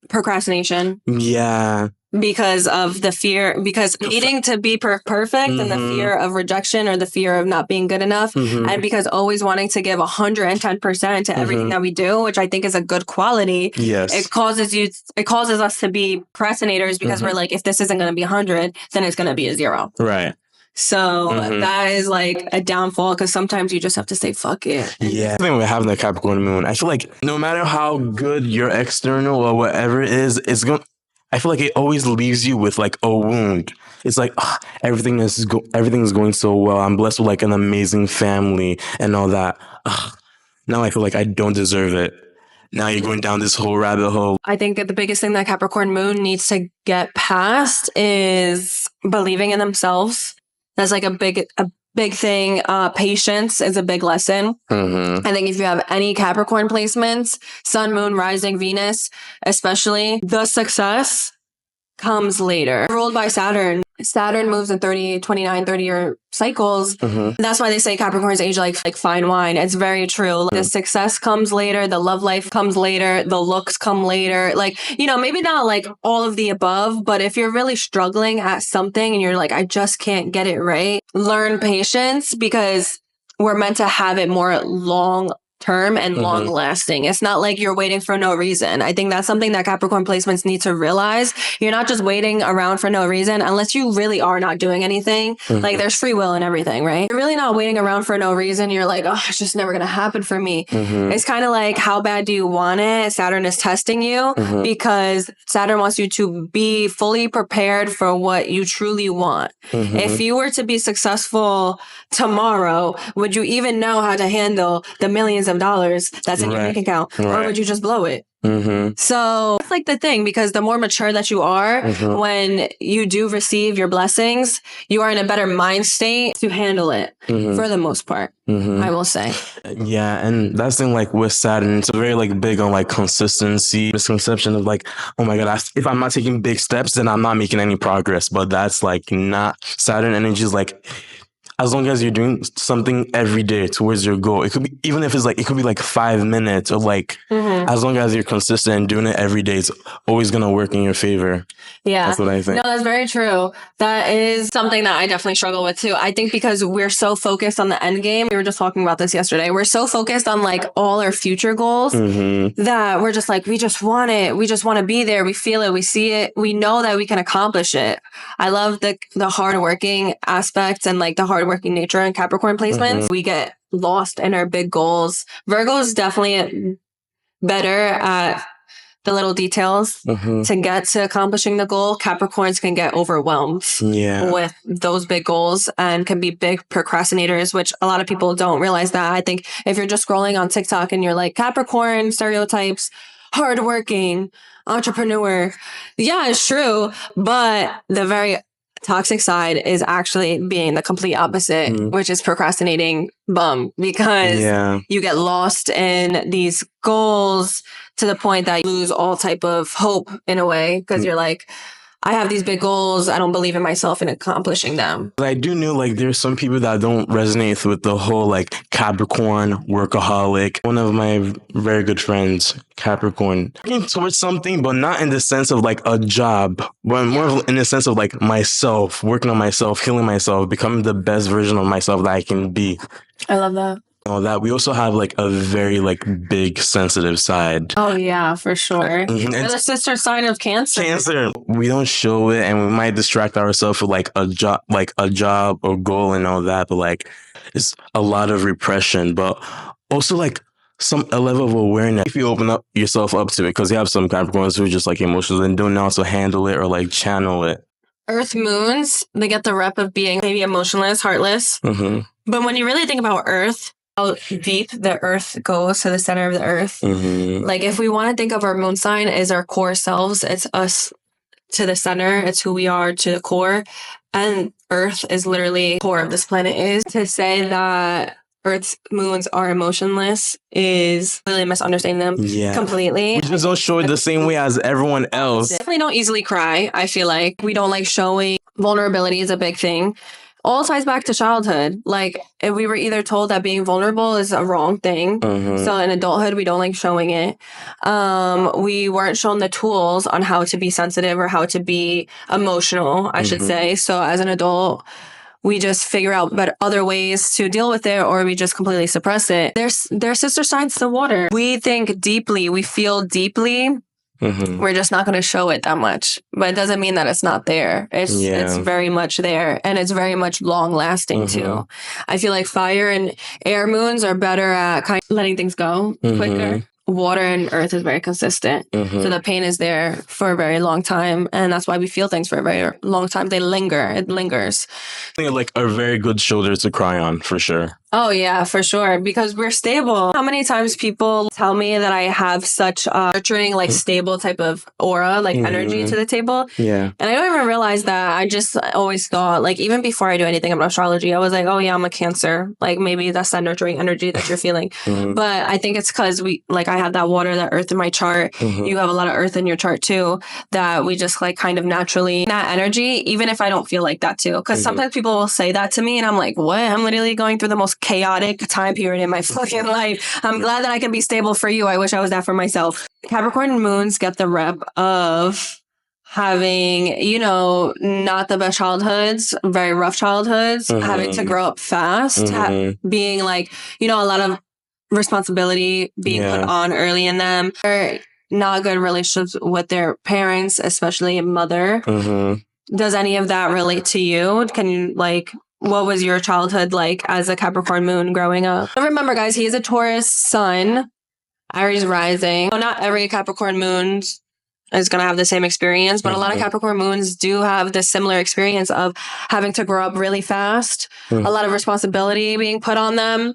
procrastination. Yeah. because of the fear, because needing to be perfect and the fear of rejection or the fear of not being good enough, and because always wanting to give 110% to everything that we do, which I think is a good quality. Yes. It causes us to be procrastinators because we're like, if this isn't going to be 100, then it's going to be a 0. Right. So that is like a downfall, because sometimes you just have to say, fuck it. Yeah. I think we're having the Capricorn moon. I feel like no matter how good your external or whatever it is, I feel like it always leaves you with like a wound. It's like everything's going so well. I'm blessed with like an amazing family and all that. Now I feel like I don't deserve it. Now you're going down this whole rabbit hole. I think that the biggest thing that Capricorn moon needs to get past is believing in themselves. That's like a big thing. Patience is a big lesson. I think if you have any Capricorn placements, Sun, Moon, Rising, Venus, especially, the success comes later. Ruled by Saturn. Saturn moves in 30-year cycles. That's why they say Capricorns age like fine wine. It's very true. The success comes later. The love life comes later. The looks come later. Like, you know, maybe not like all of the above, but if you're really struggling at something and you're like, I just can't get it right, learn patience, because we're meant to have it more long term and long lasting. It's not like you're waiting for no reason. I think that's something that Capricorn placements need to realize. You're not just waiting around for no reason unless you really are not doing anything. Like, there's free will and everything, right? You're really not waiting around for no reason. You're like, oh, it's just never going to happen for me. It's kind of like, how bad do you want it? Saturn is testing you because Saturn wants you to be fully prepared for what you truly want. If you were to be successful tomorrow, would you even know how to handle the millions of dollars that's in your bank account, or would you just blow it? So it's like the thing, because the more mature that you are, when you do receive your blessings, you are in a better mind state to handle it for the most part. I will say. Yeah, and that's the thing, like with Saturn, it's very like big on like consistency, misconception of like, oh my god, if I'm not taking big steps, then I'm not making any progress. But that's like not Saturn energy. Is like, as long as you're doing something every day towards your goal, it could be, even if it's like, it could be like 5 minutes, or like, as long as you're consistent and doing it every day, it's always going to work in your favor. Yeah. That's what I think. No, that's very true. That is something that I definitely struggle with too. I think because we're so focused on the end game. We were just talking about this yesterday. We're so focused on like all our future goals that we're just like, we just want it. We just want to be there. We feel it. We see it. We know that we can accomplish it. I love the hardworking aspects and like the hardworking nature in Capricorn placements. We get lost in our big goals. Virgo is definitely better at the little details to get to accomplishing the goal. Capricorns can get overwhelmed with those big goals and can be big procrastinators, which a lot of people don't realize that. I think if you're just scrolling on TikTok and you're like, Capricorn stereotypes, hardworking, entrepreneur. Yeah, it's true. But the very toxic side is actually being the complete opposite, which is procrastinating bum, because you get lost in these goals to the point that you lose all type of hope in a way, because you're like, I have these big goals. I don't believe in myself in accomplishing them. I do know like there's some people that don't resonate with the whole like Capricorn workaholic. One of my very good friends, Capricorn, working towards something, but not in the sense of like a job, but more in the sense of like myself, working on myself, healing myself, becoming the best version of myself that I can be. I love that. All that. We also have like a very like big sensitive side. Oh yeah, for sure. We're the sister sign of Cancer. We don't show it, and we might distract ourselves with like a job or goal and all that, but like it's a lot of repression, but also like a level of awareness. If you open up yourself up to it, because you have some Capricorns who are just like emotional and don't know how to handle it or like channel it. Earth moons, they get the rep of being maybe emotionless, heartless. But when you really think about Earth, how deep the Earth goes to the center of the Earth. Like if we want to think of our moon sign as our core selves, it's us to the center. It's who we are to the core. And Earth is literally the core of this planet. Is to say that Earth's moons are emotionless is really misunderstanding them completely. We just don't show it the same way as everyone else. Definitely don't easily cry. I feel like we don't like showing vulnerability is a big thing. all ties back to childhood. Like, if we were either told that being vulnerable is a wrong thing. So in adulthood, we don't like showing it. We weren't shown the tools on how to be sensitive or how to be emotional, I should say. So as an adult, we just figure out other ways to deal with it, or we just completely suppress it. Their sister signs to water. We think deeply, we feel deeply. We're just not going to show it that much, but it doesn't mean that it's not there. It's very much there, and it's very much long lasting too. I feel like fire and air moons are better at kind of letting things go quicker. Water and earth is very consistent. So the pain is there for a very long time. And that's why we feel things for a very long time. They linger. It lingers. I think like a very good shoulder to cry on, for sure. Oh, yeah, for sure. Because we're stable. How many times people tell me that I have such a nurturing, like stable type of aura, like energy to the table. Yeah. And I don't even realize that. I just always thought, like, even before I do anything about astrology, I was like, oh, yeah, I'm a Cancer. Like, maybe that's that nurturing energy that you're feeling. But I think it's because I have that water, that earth in my chart. You have a lot of earth in your chart too, that we just like kind of naturally, that energy, even if I don't feel like that too. Because sometimes people will say that to me and I'm like, what? I'm literally going through the most chaotic time period in my fucking life. I'm glad that I can be stable for you. I wish I was that for myself. Capricorn moons get the rep of having, not the best childhoods, very rough childhoods, having to grow up fast, being like, a lot of responsibility being put on early in them, or not good relationships with their parents, especially a mother. Does any of that relate to you? Can you what was your childhood like as a Capricorn moon growing up? And remember, guys, he is a Taurus sun, Aries rising. Not every Capricorn moon is going to have the same experience, but a lot of Capricorn moons do have this similar experience of having to grow up really fast, a lot of responsibility being put on them,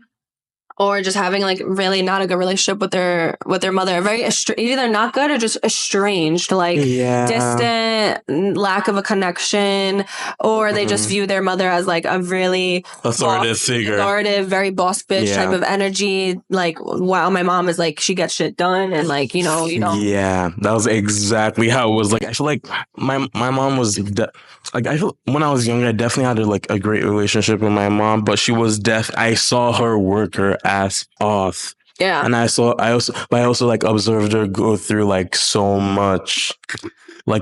or just having really not a good relationship with their mother. Very either not good or just estranged, distant, lack of a connection, or they just view their mother as a really authoritative figure, very boss bitch type of energy. Wow, my mom is she gets shit done, and Yeah, that was exactly how it was. I feel like my mom was I feel when I was younger, I definitely had a great relationship with my mom, but she was I saw her work her ass off. Yeah. And I also observed her go through so much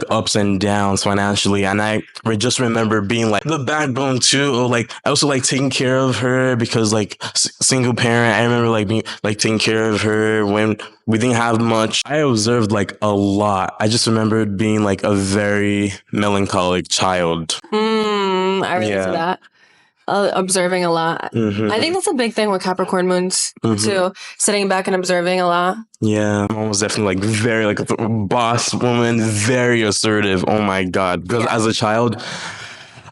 ups and downs financially, and I just remember being the backbone too. I also taking care of her because single parent. I remember being taking care of her when we didn't have much. I observed a lot. I just remembered being a very melancholic child. I relate to that. Observing a lot. I think that's a big thing with Capricorn moons too. Sitting back and observing a lot. Yeah, my mom was definitely very a boss woman, very assertive. Oh my god! Because as a child,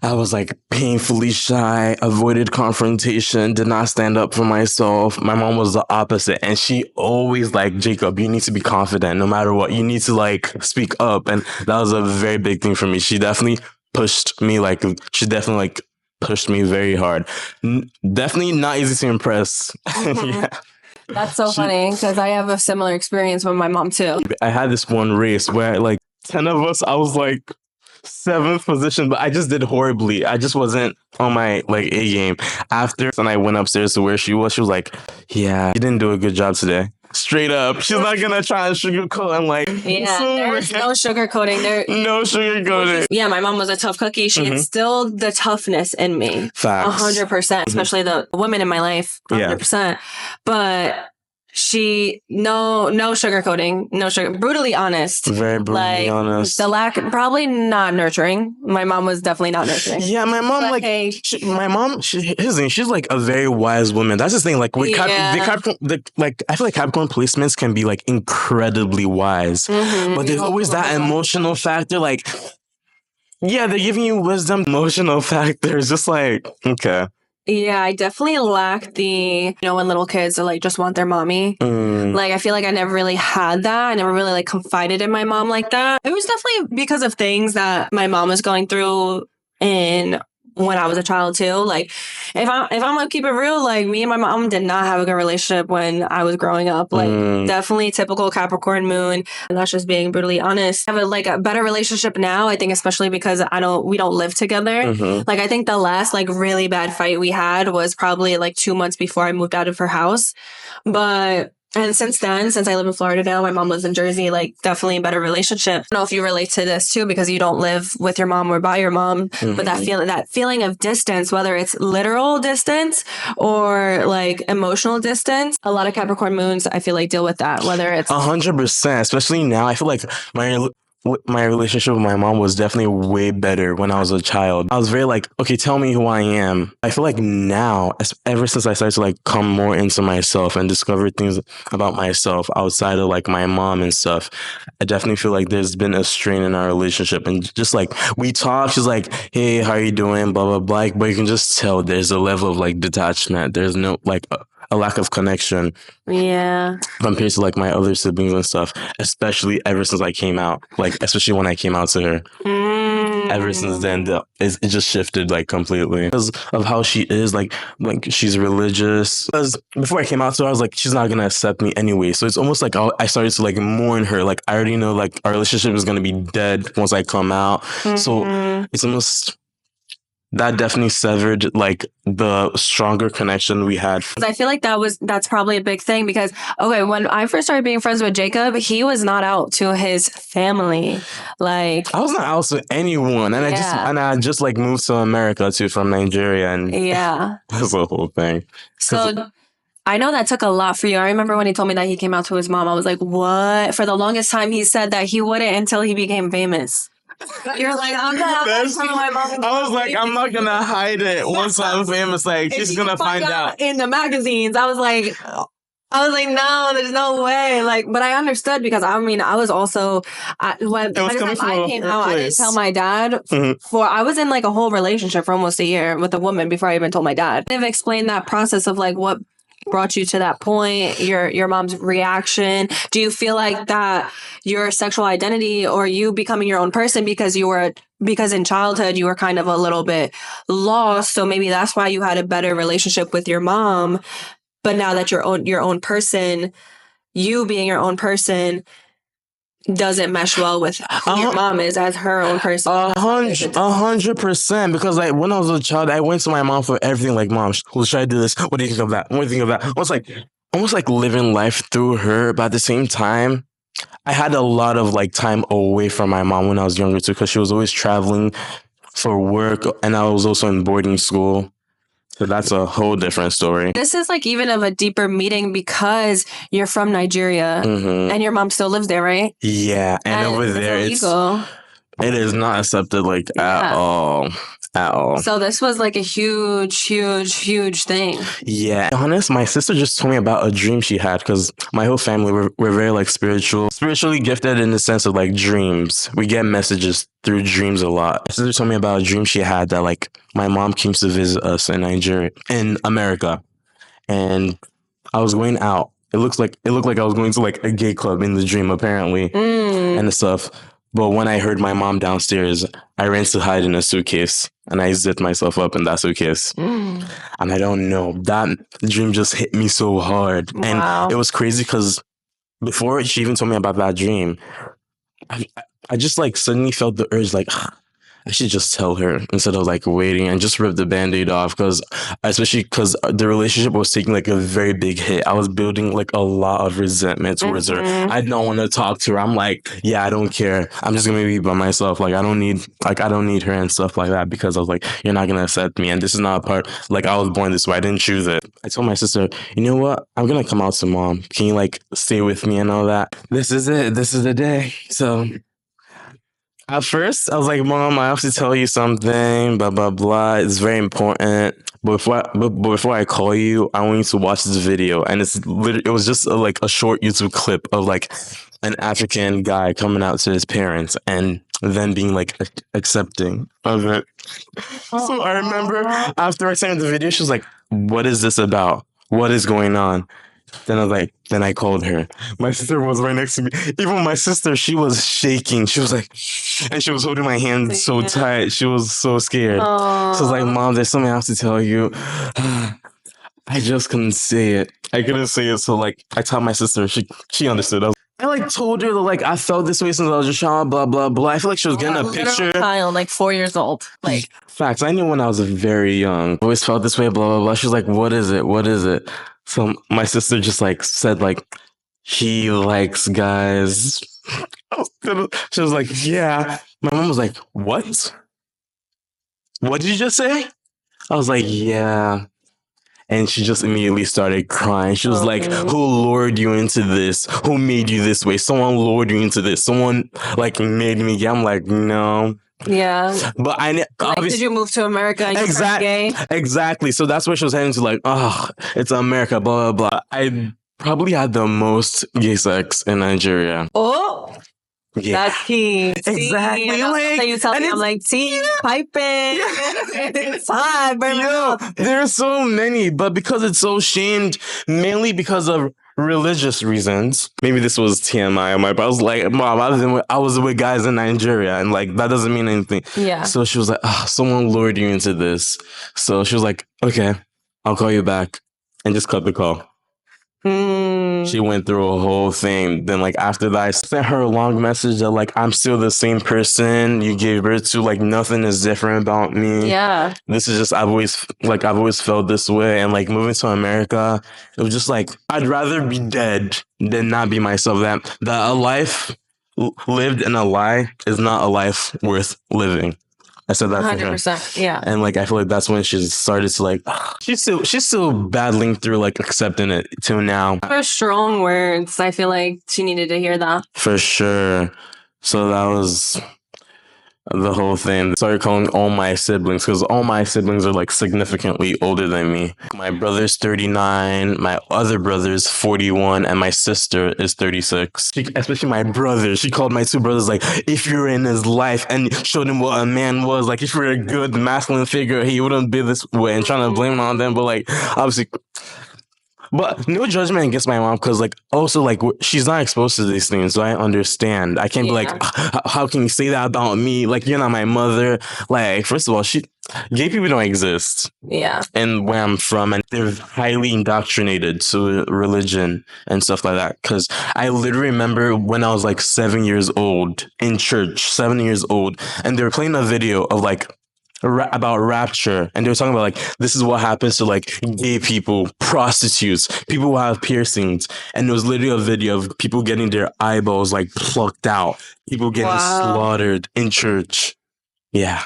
I was painfully shy, avoided confrontation, did not stand up for myself. My mom was the opposite, and she always Jacob, you need to be confident no matter what. You need to speak up, and that was a very big thing for me. She definitely pushed me pushed me very hard. Definitely not easy to impress. Yeah. That's so funny because I have a similar experience with my mom too. I had this one race where 10 of us, I was 7th position, but I just did horribly. I just wasn't on my A game. After, and I went upstairs to where she was like, yeah, you didn't do a good job today. Straight up. She's not gonna try and sugarcoat. I'm there's no sugarcoating there. No sugarcoating. Yeah, my mom was a tough cookie. She instilled the toughness in me. Facts. 100%, especially the women in my life. 100%. Yeah. But she, no sugarcoating, no sugar, brutally honest. Very brutally honest. The lack, probably not nurturing. My mom was definitely not nurturing. Yeah, my mom, she's a very wise woman. That's the thing. I feel like Capricorn placements can be incredibly wise, but there's always that emotional factor. Yeah, they're giving you wisdom. Emotional factor is just okay. Yeah, I definitely lack the, when little kids are just want their mommy. I feel like I never really had that. I never really confided in my mom like that. It was definitely because of things that my mom was going through in when I was a child too. Like if I'm gonna keep it real, like me and my mom did not have a good relationship when I was growing up. Like definitely typical Capricorn moon. And that's just being brutally honest. I have a better relationship now, I think, especially because we don't live together. Like I think the last like really bad fight we had was probably like 2 months before I moved out of her house. And since then, since I live in Florida now, my mom lives in Jersey, like definitely a better relationship. I don't know if you relate to this too, because you don't live with your mom or by your mom, but that feeling of distance, whether it's literal distance or like emotional distance, a lot of Capricorn moons, I feel like deal with that, whether it's 100%, especially now. I feel like my relationship with my mom was definitely way better when I was a child. I was very like, okay, tell me who I am. I feel like now, ever since I started to like come more into myself and discover things about myself outside of like my mom and stuff, I definitely feel like there's been a strain in our relationship. And just like we talk, she's like, hey, how are you doing? Blah, blah, blah. But you can just tell there's a level of like detachment. There's no like a lack of connection. Yeah. Compared to like my other siblings and stuff, especially ever since I came out, like especially when I came out to her. Ever since then, it just shifted like completely because of how she is. Like she's religious. Because before I came out to her, I was like, she's not gonna accept me anyway. So it's almost like I started to like mourn her. Like I already know like our relationship is gonna be dead once I come out. So it's almost. That definitely severed like the stronger connection we had. I feel like that's probably a big thing because, okay, when I first started being friends with Jacob, he was not out to his family. Like I was not out to anyone. And I just like moved to America too from Nigeria. And that's the whole thing. So I know that took a lot for you. I remember when he told me that he came out to his mom, I was like, what? For the longest time, he said that he wouldn't until he became famous. You're like, I'm not telling my mom. I was like, I'm not gonna hide it once I'm famous. Like, she's gonna find out in the magazines. I was like, no, there's no way. Like, but I understood because I mean, I was also when I came out, I didn't tell my dad. I was in like a whole relationship for almost a year with a woman before I even told my dad. I've explained that process of like what brought you to that point, your mom's reaction. Do you feel like that your sexual identity or you becoming your own person because in childhood you were kind of a little bit lost, so maybe that's why you had a better relationship with your mom, but now that you're your own person, you being your own person doesn't mesh well with who your mom is as her own person. 100%. Because like when I was a child, I went to my mom for everything. Like, mom, should I do this? What do you think of that? What do you think of that? I was like almost like living life through her, but at the same time, I had a lot of like time away from my mom when I was younger too, because she was always traveling for work, and I was also in boarding school. So that's a whole different story. This is like even of a deeper meaning because you're from Nigeria and your mom still lives there, right? Yeah. And over there, it is not accepted like at all. At all. So this was like a huge thing. Yeah. To be honest, my sister just told me about a dream she had because my whole family, we're very like spiritually gifted in the sense of like dreams. We get messages through dreams a lot. My sister told me about a dream she had that like my mom came to visit us in America. And I was going out. It looked like I was going to like a gay club in the dream apparently and stuff. But when I heard my mom downstairs, I ran to hide in a suitcase and I zipped myself up in that suitcase. And I don't know, that dream just hit me so hard. Wow. And it was crazy because before she even told me about that dream, I just like suddenly felt the urge like, I should just tell her instead of like waiting and just rip the Band-Aid off, especially because the relationship was taking like a very big hit. I was building like a lot of resentment towards her. I don't want to talk to her. I'm like, yeah, I don't care. I'm just gonna be by myself. Like I don't need her and stuff like that, because I was like, you're not gonna accept me, and this is not a part. Like I was born this way. I didn't choose it. I told my sister, you know what? I'm gonna come out to mom. Can you like stay with me and all that? This is it. This is the day. So. At first, I was like, Mom, I have to tell you something, blah, blah, blah. It's very important. But before I call you, I want you to watch this video. And it was just like a short YouTube clip of like an African guy coming out to his parents and then being like accepting of it. So I remember after I sent her the video, she was like, what is this about? What is going on? Then I was like, then I called her. My sister was right next to me. Even my sister, she was shaking. She was like, and she was holding my hand so tight. She was so scared. Aww. So I was like, Mom, there's something I have to tell you. I just couldn't say it. I couldn't say it. So like, I told my sister. She understood. I like told her that like I felt this way since I was a child. Blah blah blah. I feel like she was getting a picture. Child, like 4 years old. Like facts. I knew when I was very young. I always felt this way. Blah blah blah. She was like, "What is it? What is it?" So my sister just like said like, "He likes guys." She was like, "Yeah." My mom was like, "What? What did you just say?" I was like, "Yeah." And she just immediately started crying. She was like, "Who lured you into this? Who made you this way? Someone lured you into this. Someone like made me gay." I'm like, "No." Yeah. But I like, did you move to America and you turned gay? Exactly. So that's where she was heading to, like, oh, it's America, blah, blah, blah. I probably had the most gay sex in Nigeria. Oh. Yeah. That's key. Exactly. See, like, you tell me, I'm like, see, piping. It's hot, there's so many, but because it's so shamed, mainly because of religious reasons. Maybe this was TMI on my part. I was like, Mom, I was with guys in Nigeria, and like that doesn't mean anything. Yeah. So she was like, oh, someone lured you into this. So she was like, okay, I'll call you back, and just cut the call. She went through a whole thing. Then like after that, I sent her a long message that like I'm still the same person you gave birth to. Like nothing is different about me. Yeah. This is just I've always felt this way. And like moving to America, it was just like I'd rather be dead than not be myself. That a life lived in a lie is not a life worth living. I said that 100%. Yeah. And like I feel like that's when she started to like she's still battling through like accepting it till now. For strong words. I feel like she needed to hear that. For sure. So that was the whole thing. I started calling all my siblings because all my siblings are like significantly older than me. My brother's 39, my other brother's 41, and my sister is 36. Especially my brother. She called my two brothers like, if you're in his life, and showed him what a man was. Like, if you're a good masculine figure, he wouldn't be this way, and trying to blame it on them. But like, obviously... But no judgment against my mom because, like, also, like, she's not exposed to these things, so I understand. I can't be like, how can you say that about me? Like, you're not my mother. Like, first of all, gay people don't exist. Yeah. And where I'm from, and they're highly indoctrinated to religion and stuff like that. Because I literally remember when I was, like, 7 years old in church, 7 years old, and they were playing a video of, like, about rapture, and they were talking about like this is what happens to like gay people, prostitutes, people who have piercings, and it was literally a video of people getting their eyeballs like plucked out, people getting slaughtered in church. Yeah,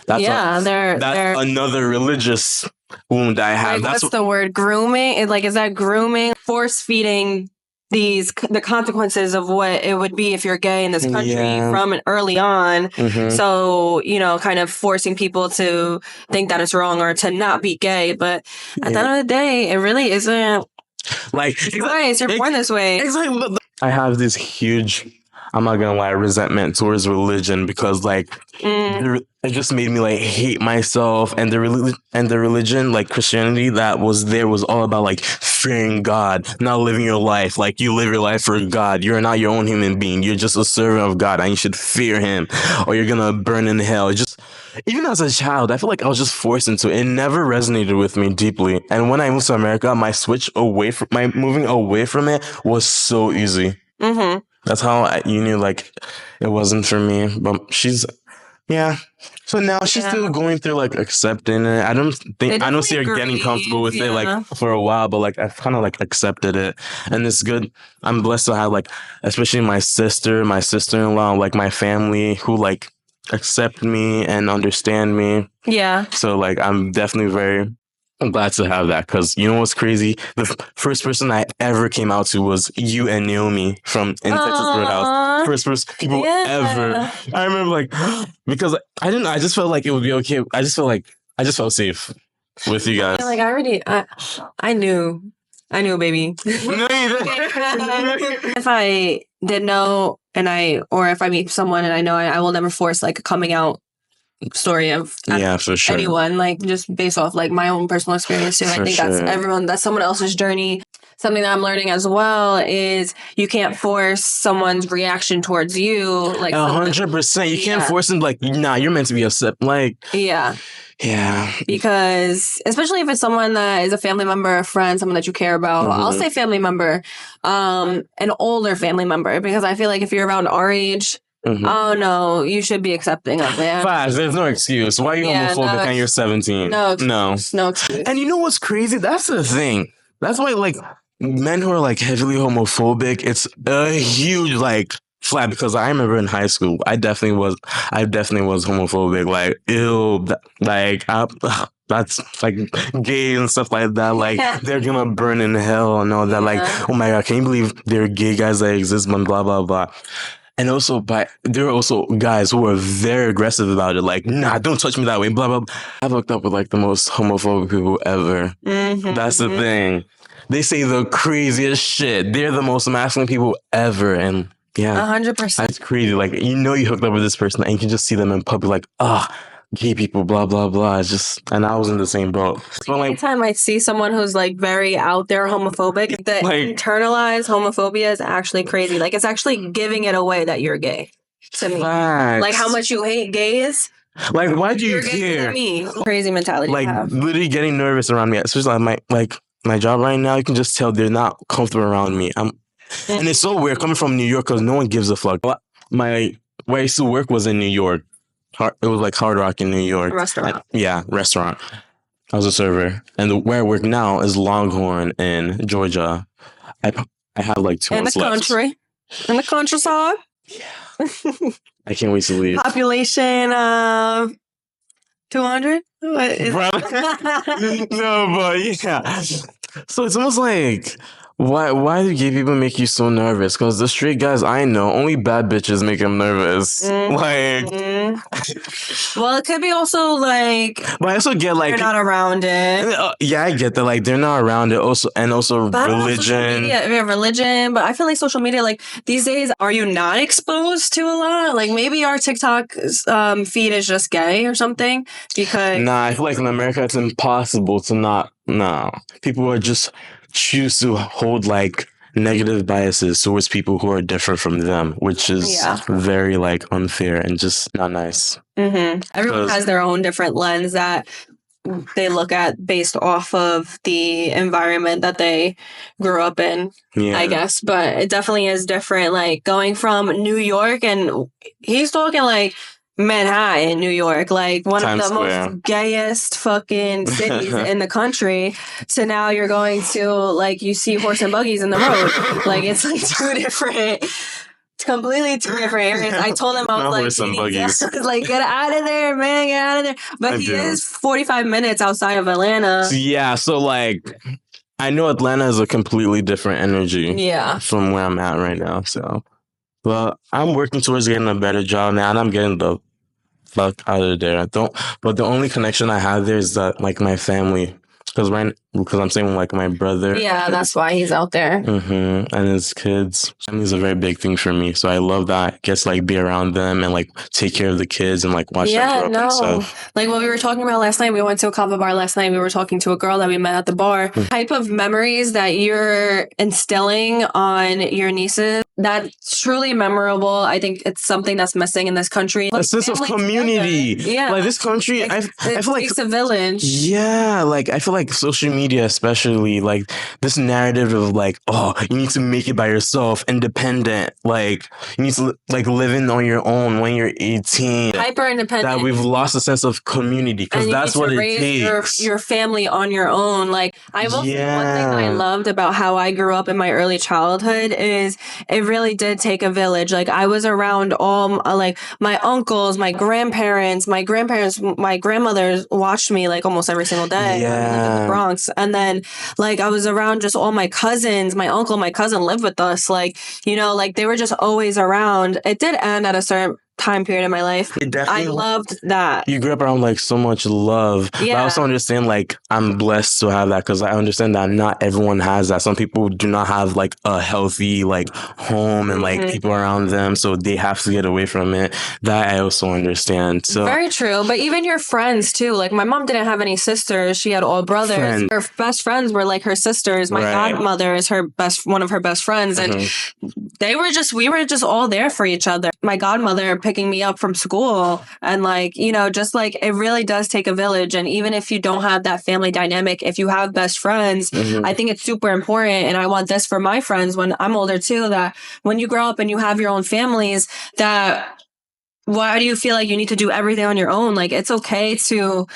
that's another religious wound I have. Like, what's the word? Grooming? Is that grooming? Force feeding the consequences of what it would be if you're gay in this country from an early on. So, kind of forcing people to think that it's wrong or to not be gay. But at the end of the day, it really isn't. Like, you're born this way. Exactly. I have this huge, I'm not gonna lie, resentment towards religion because like it just made me like hate myself, and the religion like Christianity that was there was all about like fearing God, not living your life like you live your life for God. You're not your own human being. You're just a servant of God, and you should fear Him, or you're gonna burn in hell. Even as a child, I feel like I was just forced into it. It never resonated with me deeply. And when I moved to America, my moving away from it was so easy. That's how you knew like it wasn't for me. But so now she's still going through like accepting it. I don't see her getting comfortable with it like for a while, but like I've kind of like accepted it, and it's good. I'm blessed to have like, especially my sister-in-law, like my family who like accept me and understand me. Yeah. So like I'm definitely I'm glad to have that, because you know what's crazy? The first person I ever came out to was you and Naomi from In Texas Roadhouse. First people ever. I remember like, because I just felt like it would be okay. I just felt safe with you guys. Like I knew, baby. If I didn't know, or if I meet someone and I know, I will never force like a coming out story of for sure. anyone, like just based off like my own personal experience too. I think that's someone else's journey. something that I'm learning as well is you can't force someone's reaction towards you. Like 100%. You can't force them. Like, nah, you're meant to be upset. Like, yeah. Because especially if it's someone that is a family member, a friend, someone that you care about. I'll say family member, an older family member, because I feel like if you're around our age, oh no, you should be accepting of it. Fast, there's no excuse. Why are you homophobic and you're 17? No excuse. And you know what's crazy? That's the thing. That's why, like, men who are like heavily homophobic, it's a huge like flag, because I remember in high school, I definitely was homophobic. Like, ew, that's like gay and stuff like that. Like, they're gonna burn in hell and all that. Like, oh my God, can you believe there are gay guys that exist? Blah blah blah. And also, there are also guys who are very aggressive about it. Like, nah, don't touch me that way. Blah blah blah. I've hooked up with like the most homophobic people ever. That's the thing. They say the craziest shit. They're the most masculine people ever. And yeah, 100%. That's crazy. Like, you know, you hooked up with this person and you can just see them in public, like, gay people, blah, blah, blah. It's just, and I was in the same boat. So, like, anytime I see someone who's like very out there homophobic, the internalized homophobia is actually crazy. Like, it's actually giving it away that you're gay to me. Facts. Like, how much you hate gays. Like, why do you care? Crazy mentality. Like, literally getting nervous around me. Especially my job right now, you can just tell they're not comfortable around me. And it's so weird coming from New York because no one gives a fuck. Where I used to work was in New York. It was like Hard Rock in New York. Restaurant. Restaurant. I was a server. And where I work now is Longhorn in Georgia. I have like 2 months left. In the countryside. Yeah. I can't wait to leave. Population of 200? No, but yeah. So it's almost like, why do gay people make you so nervous? Because the straight guys I know, only bad bitches make them nervous. Well, it could be also like, but I also get like they're not around it. Yeah, I get that. Like, they're not around it. Also religion. Yeah, religion. But I feel like social media, like these days, are you not exposed to a lot? Like, maybe our TikTok feed is just gay or something. Because I feel like in America it's impossible to not. No, people are just choose to hold like negative biases towards people who are different from them, which is very like unfair and just not nice. Everyone has their own different lens that they look at based off of the environment that they grew up in, I guess. But it definitely is different. Like, going from New York, and he's talking like Manhattan, New York, like one of the most gayest fucking cities in the country, to now you're going to, like, you see horse and buggies in the road. Like, it's like it's completely two different areas. I told him, I was like, get out of there, man, get out of there. But he is 45 minutes outside of Atlanta. Yeah, so like, I know Atlanta is a completely different energy from where I'm at right now. So, but I'm working towards getting a better job now, and I'm getting the fuck out of there. But the only connection I have there is that, like, my family, because I'm saying, like, my brother. Yeah, that's why he's out there. And his kids. Family is a very big thing for me, so I love that I get to, like, be around them and, like, take care of the kids and, like, watch them grow up and stuff. Like, what we were talking about last night, we went to a coffee bar last night. We were talking to a girl that we met at the bar. Type of memories that you're instilling on your nieces, that's truly memorable. I think it's something that's missing in this country. A sense of community. Together. Yeah. Like, this country, I feel like it's a village. Yeah, like, I feel like social media especially, like, this narrative of, like, oh, you need to make it by yourself, independent. Like, you need to, like, live in on your own when you're 18. Hyper independent. That we've lost a sense of community, because that's what it takes. Your family on your own. Like, I will say one thing that I loved about how I grew up in my early childhood is it really did take a village. Like, I was around all, like, my uncles, my grandparents, my grandmothers watched me, like, almost every single day. I lived in the Bronx. And then, like, I was around just all my cousins. My uncle, my cousin lived with us. Like, you know, like, they were just always around. It did end at a certain time period in my life. I loved that. You grew up around like so much love. Yeah. But I also understand like I'm blessed to have that because I understand that not everyone has that. Some people do not have like a healthy like home and like people around them, so they have to get away from it. That I also understand. So very true. But even your friends too. Like my mom didn't have any sisters. She had all brothers. Her best friends were like her sisters. My godmother is one of her best friends. And we were just all there for each other. My godmother picking me up from school and like, you know, just like it really does take a village. And even if you don't have that family dynamic, if you have best friends, I think it's super important. And I want this for my friends when I'm older too, that when you grow up and you have your own families, that why do you feel like you need to do everything on your own? Like it's okay to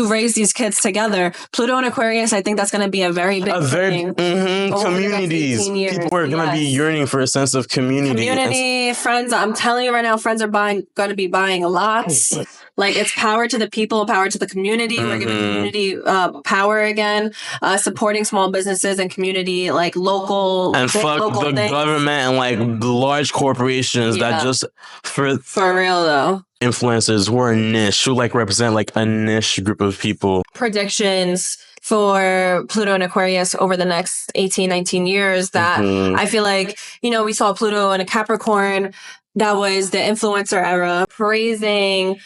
raise these kids together. Pluto and Aquarius, I think that's going to be a very big thing. Communities. People are going to be yearning for a sense of community. Friends. I'm telling you right now, friends are going to be buying lots. Like it's power to the people, power to the community. We're giving community power again, supporting small businesses and community, like local and fuck local the things. government and like the large corporations that just for real though. Influencers who are niche, who like represent like a niche group of people. Predictions for Pluto and Aquarius over the next 18, 19 years that I feel like, you know, we saw Pluto and a Capricorn. That was the influencer era, praising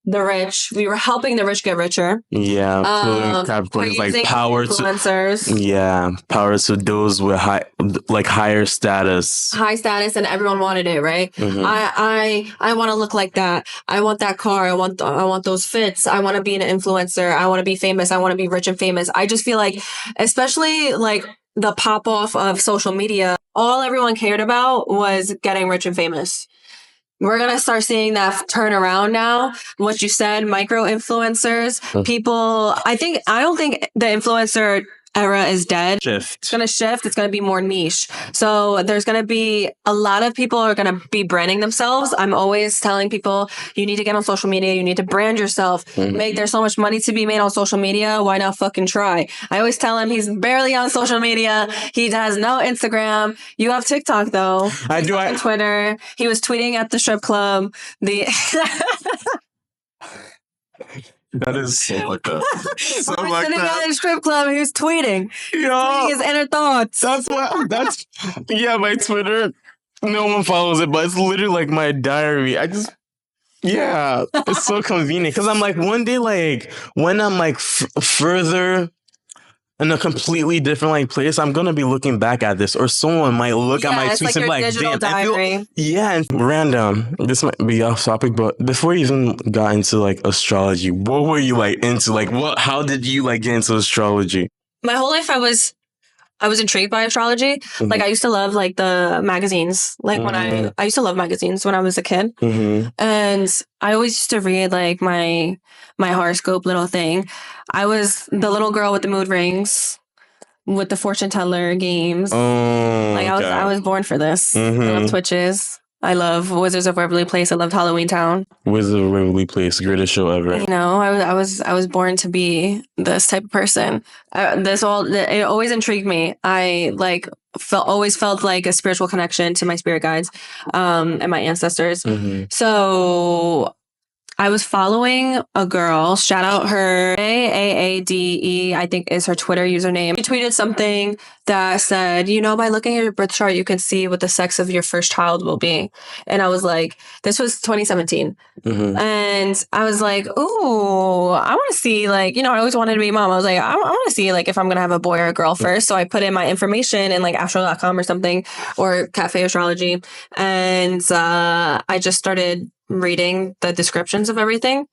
the rich. We were helping the rich get richer. Yeah, Pluto and Capricorn is like power influencers. Power to those with higher status. High status, and everyone wanted it, right? I want to look like that. I want that car. I want those fits. I want to be an influencer. I want to be famous. I want to be rich and famous. I just feel like, especially like the pop off of social media, all everyone cared about was getting rich and famous. We're going to start seeing that turn around now. What you said, micro influencers, people, I don't think the influencer era is dead. It's going to shift. It's going to be more niche. So there's going to be a lot of people are going to be branding themselves. I'm always telling people, you need to get on social media. You need to brand yourself. There's so much money to be made on social media. Why not fucking try? I always tell him he's barely on social media. He has no Instagram. You have TikTok though. I do. On Twitter. He was tweeting at the strip club. That is so fucked up. So like sitting at a strip club, he was tweeting. Tweeting his inner thoughts. My Twitter. No one follows it, but it's literally like my diary. It's so convenient because I'm like one day, like when I'm like further in a completely different like place, I'm gonna be looking back at this, or someone might look at my tweets and be like, "Damn, diary." And random. This might be off topic, but before you even got into like astrology, what were you like into? Like, how did you like get into astrology? My whole life, I was intrigued by astrology. Like I used to love like the magazines. Like when I used to love magazines when I was a kid, and I always used to read like my horoscope little thing. I was the little girl with the mood rings, with the fortune teller games. I was born for this. I love Twitches. I love Wizards of Waverly Place. I loved Halloween Town. Wizards of Waverly Place, greatest show ever. You know, I was born to be this type of person. It always intrigued me. I like always felt like a spiritual connection to my spirit guides, and my ancestors. So I was following a girl, shout out her, a.k.a, I think is her Twitter username. She tweeted something that said, you know, by looking at your birth chart, you can see what the sex of your first child will be. And I was like, this was 2017. And I was like, ooh, I want to see, like, you know, I always wanted to be a mom. I was like, I want to see, like, if I'm going to have a boy or a girl first. So I put in my information in, like, astro.com or something, or Cafe Astrology. And I just started reading the descriptions of everything,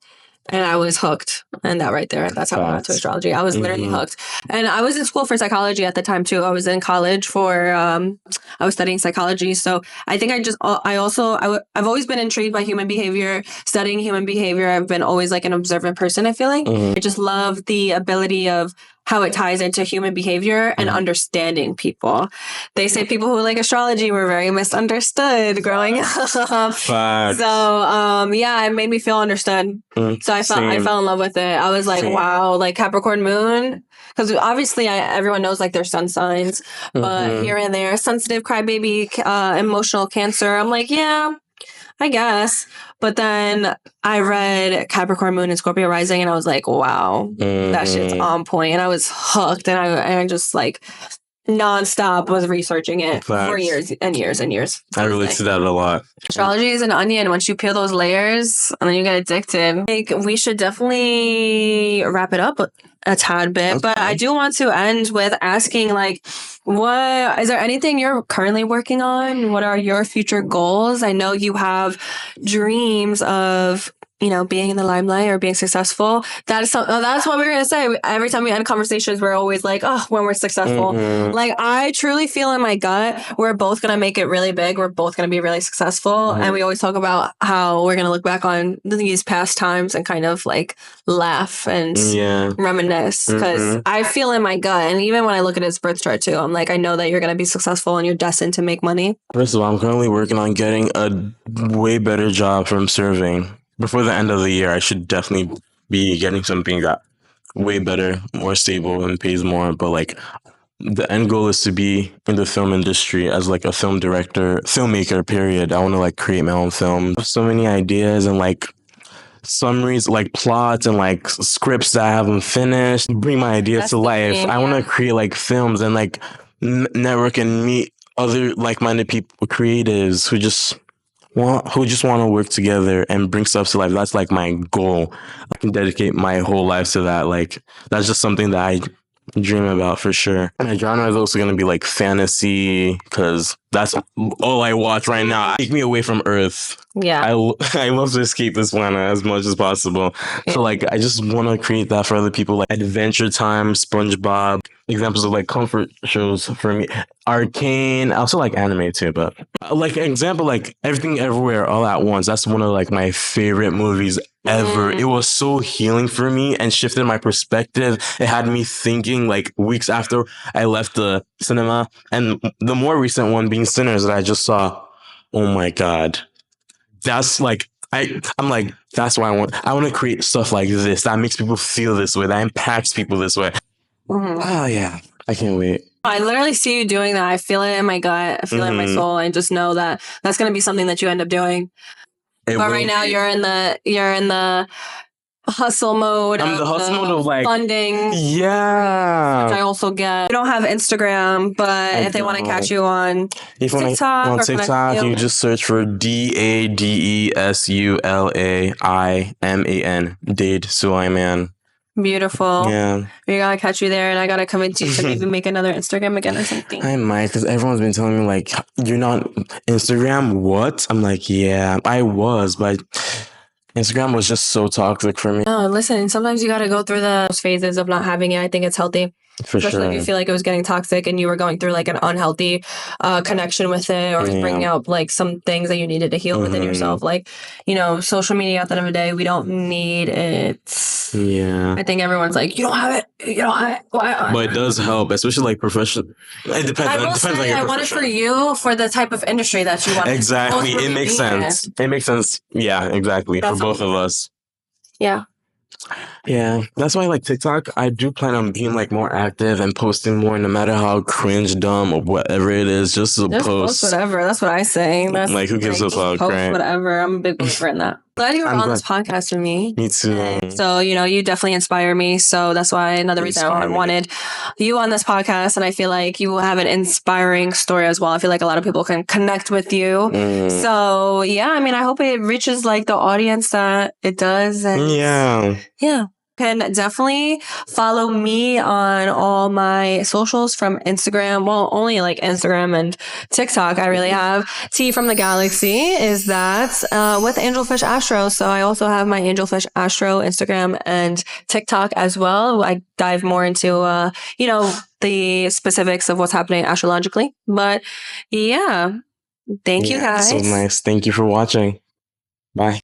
and I was hooked. And that right there, that's how I got to astrology. I was literally hooked. And I was in school for psychology at the time too. I was in college for I was studying psychology. So I think I've always been intrigued by human behavior, studying human behavior. I've been always like an observant person, I feel like. I just love the ability of how it ties into human behavior and understanding people. They say people who like astrology were very misunderstood growing up. So, it made me feel understood. So I fell in love with it. I was like, wow, like Capricorn Moon. Because obviously everyone knows like their sun signs, but here and there, sensitive, crybaby, emotional Cancer. I'm like, yeah, I guess. But then I read Capricorn Moon and Scorpio Rising, and I was like, wow, that shit's on point. And I was hooked, and I just like nonstop was researching it for years and years and years. I relate to that a lot. Astrology is an onion. Once you peel those layers, and then you get addicted. Like, we should definitely wrap it up a tad bit, but I do want to end with asking, like, what is there anything you're currently working on? What are your future goals? I know you have dreams of, you know, being in the limelight or being successful. That's what we're gonna say. Every time we end conversations, we're always like, oh, when we're successful. Like, I truly feel in my gut, we're both gonna make it really big. We're both gonna be really successful. And we always talk about how we're gonna look back on these past times and kind of like laugh and reminisce. Because I feel in my gut, and even when I look at his birth chart too, I'm like, I know that you're gonna be successful and you're destined to make money. First of all, I'm currently working on getting a way better job from serving. Before the end of the year, I should definitely be getting something that way better, more stable, and pays more. But like, the end goal is to be in the film industry as like a film director, filmmaker, period. I want to like create my own film. So many ideas and like summaries, like plots and like scripts that I haven't finished. Bring my ideas to life. I want to create like films and like network and meet other like-minded people, creatives who just want to work together and bring stuff to life. That's like my goal. I can dedicate my whole life to that. Like, that's just something that I dream about for sure. My genre is also going to be like fantasy, because that's all I watch right now. Take me away from Earth. Yeah. I love to escape this planet as much as possible. So like, I just want to create that for other people. Like Adventure Time, SpongeBob, examples of like comfort shows for me. Arcane. I also like anime too, but like an example, like Everything Everywhere All at Once. That's one of like my favorite movies ever. It was so healing for me and shifted my perspective. It had me thinking like weeks after I left the cinema. And the more recent one being Sinners that I just saw. Oh my God. That's like, I'm like, that's what I want to create stuff like this that makes people feel this way, that impacts people this way. Oh yeah, I can't wait. I literally see you doing that. I feel it in my gut. I feel it in my soul. I just know that that's going to be something that you end up doing. But right now you're in the hustle mode. I'm the hustle mode of like funding. Yeah. Which I also get. You don't have Instagram, but if they want to catch you on TikTok, you just search for DADESULAIMAN, Dade Sulaiman. Beautiful. Yeah. We gotta catch you there, and I gotta convince you to maybe make another Instagram again or something. I might, because everyone's been telling me like, you're not Instagram. What? I'm like, yeah, I was, but Instagram was just so toxic for me. No, listen, sometimes you gotta go through those phases of not having it. I think it's healthy. Especially if you feel like it was getting toxic and you were going through like an unhealthy connection with it, or bringing out like some things that you needed to heal within yourself. Like, you know, social media at the end of the day, we don't need it. Yeah. I think everyone's like, you don't have it. You don't have it. Why? But it does help, especially like professional. It depends. I want it for you, for the type of industry that you want. Exactly. It makes sense. It makes sense. Yeah, exactly. For both of us. Yeah. Yeah, that's why like TikTok, I do plan on being like more active and posting more, no matter how cringe, dumb, or whatever it is, just post whatever. That's what I say. That's like, who gives a fuck, right? Whatever. I'm a big believer in that. Glad you were on this podcast with me. Me too. So, you know, you definitely inspire me. So that's why another reason I wanted you on this podcast. And I feel like you will have an inspiring story as well. I feel like a lot of people can connect with you. So yeah, I mean, I hope it reaches like the audience that it does. And yeah. Can definitely follow me on all my socials from Instagram. Well, only like Instagram and TikTok. I really have T from the Galaxy is that with Angelfish Astro. So I also have my Angelfish Astro Instagram and TikTok as well. I dive more into, you know, the specifics of what's happening astrologically. But yeah, thank you guys. So nice. Thank you for watching. Bye.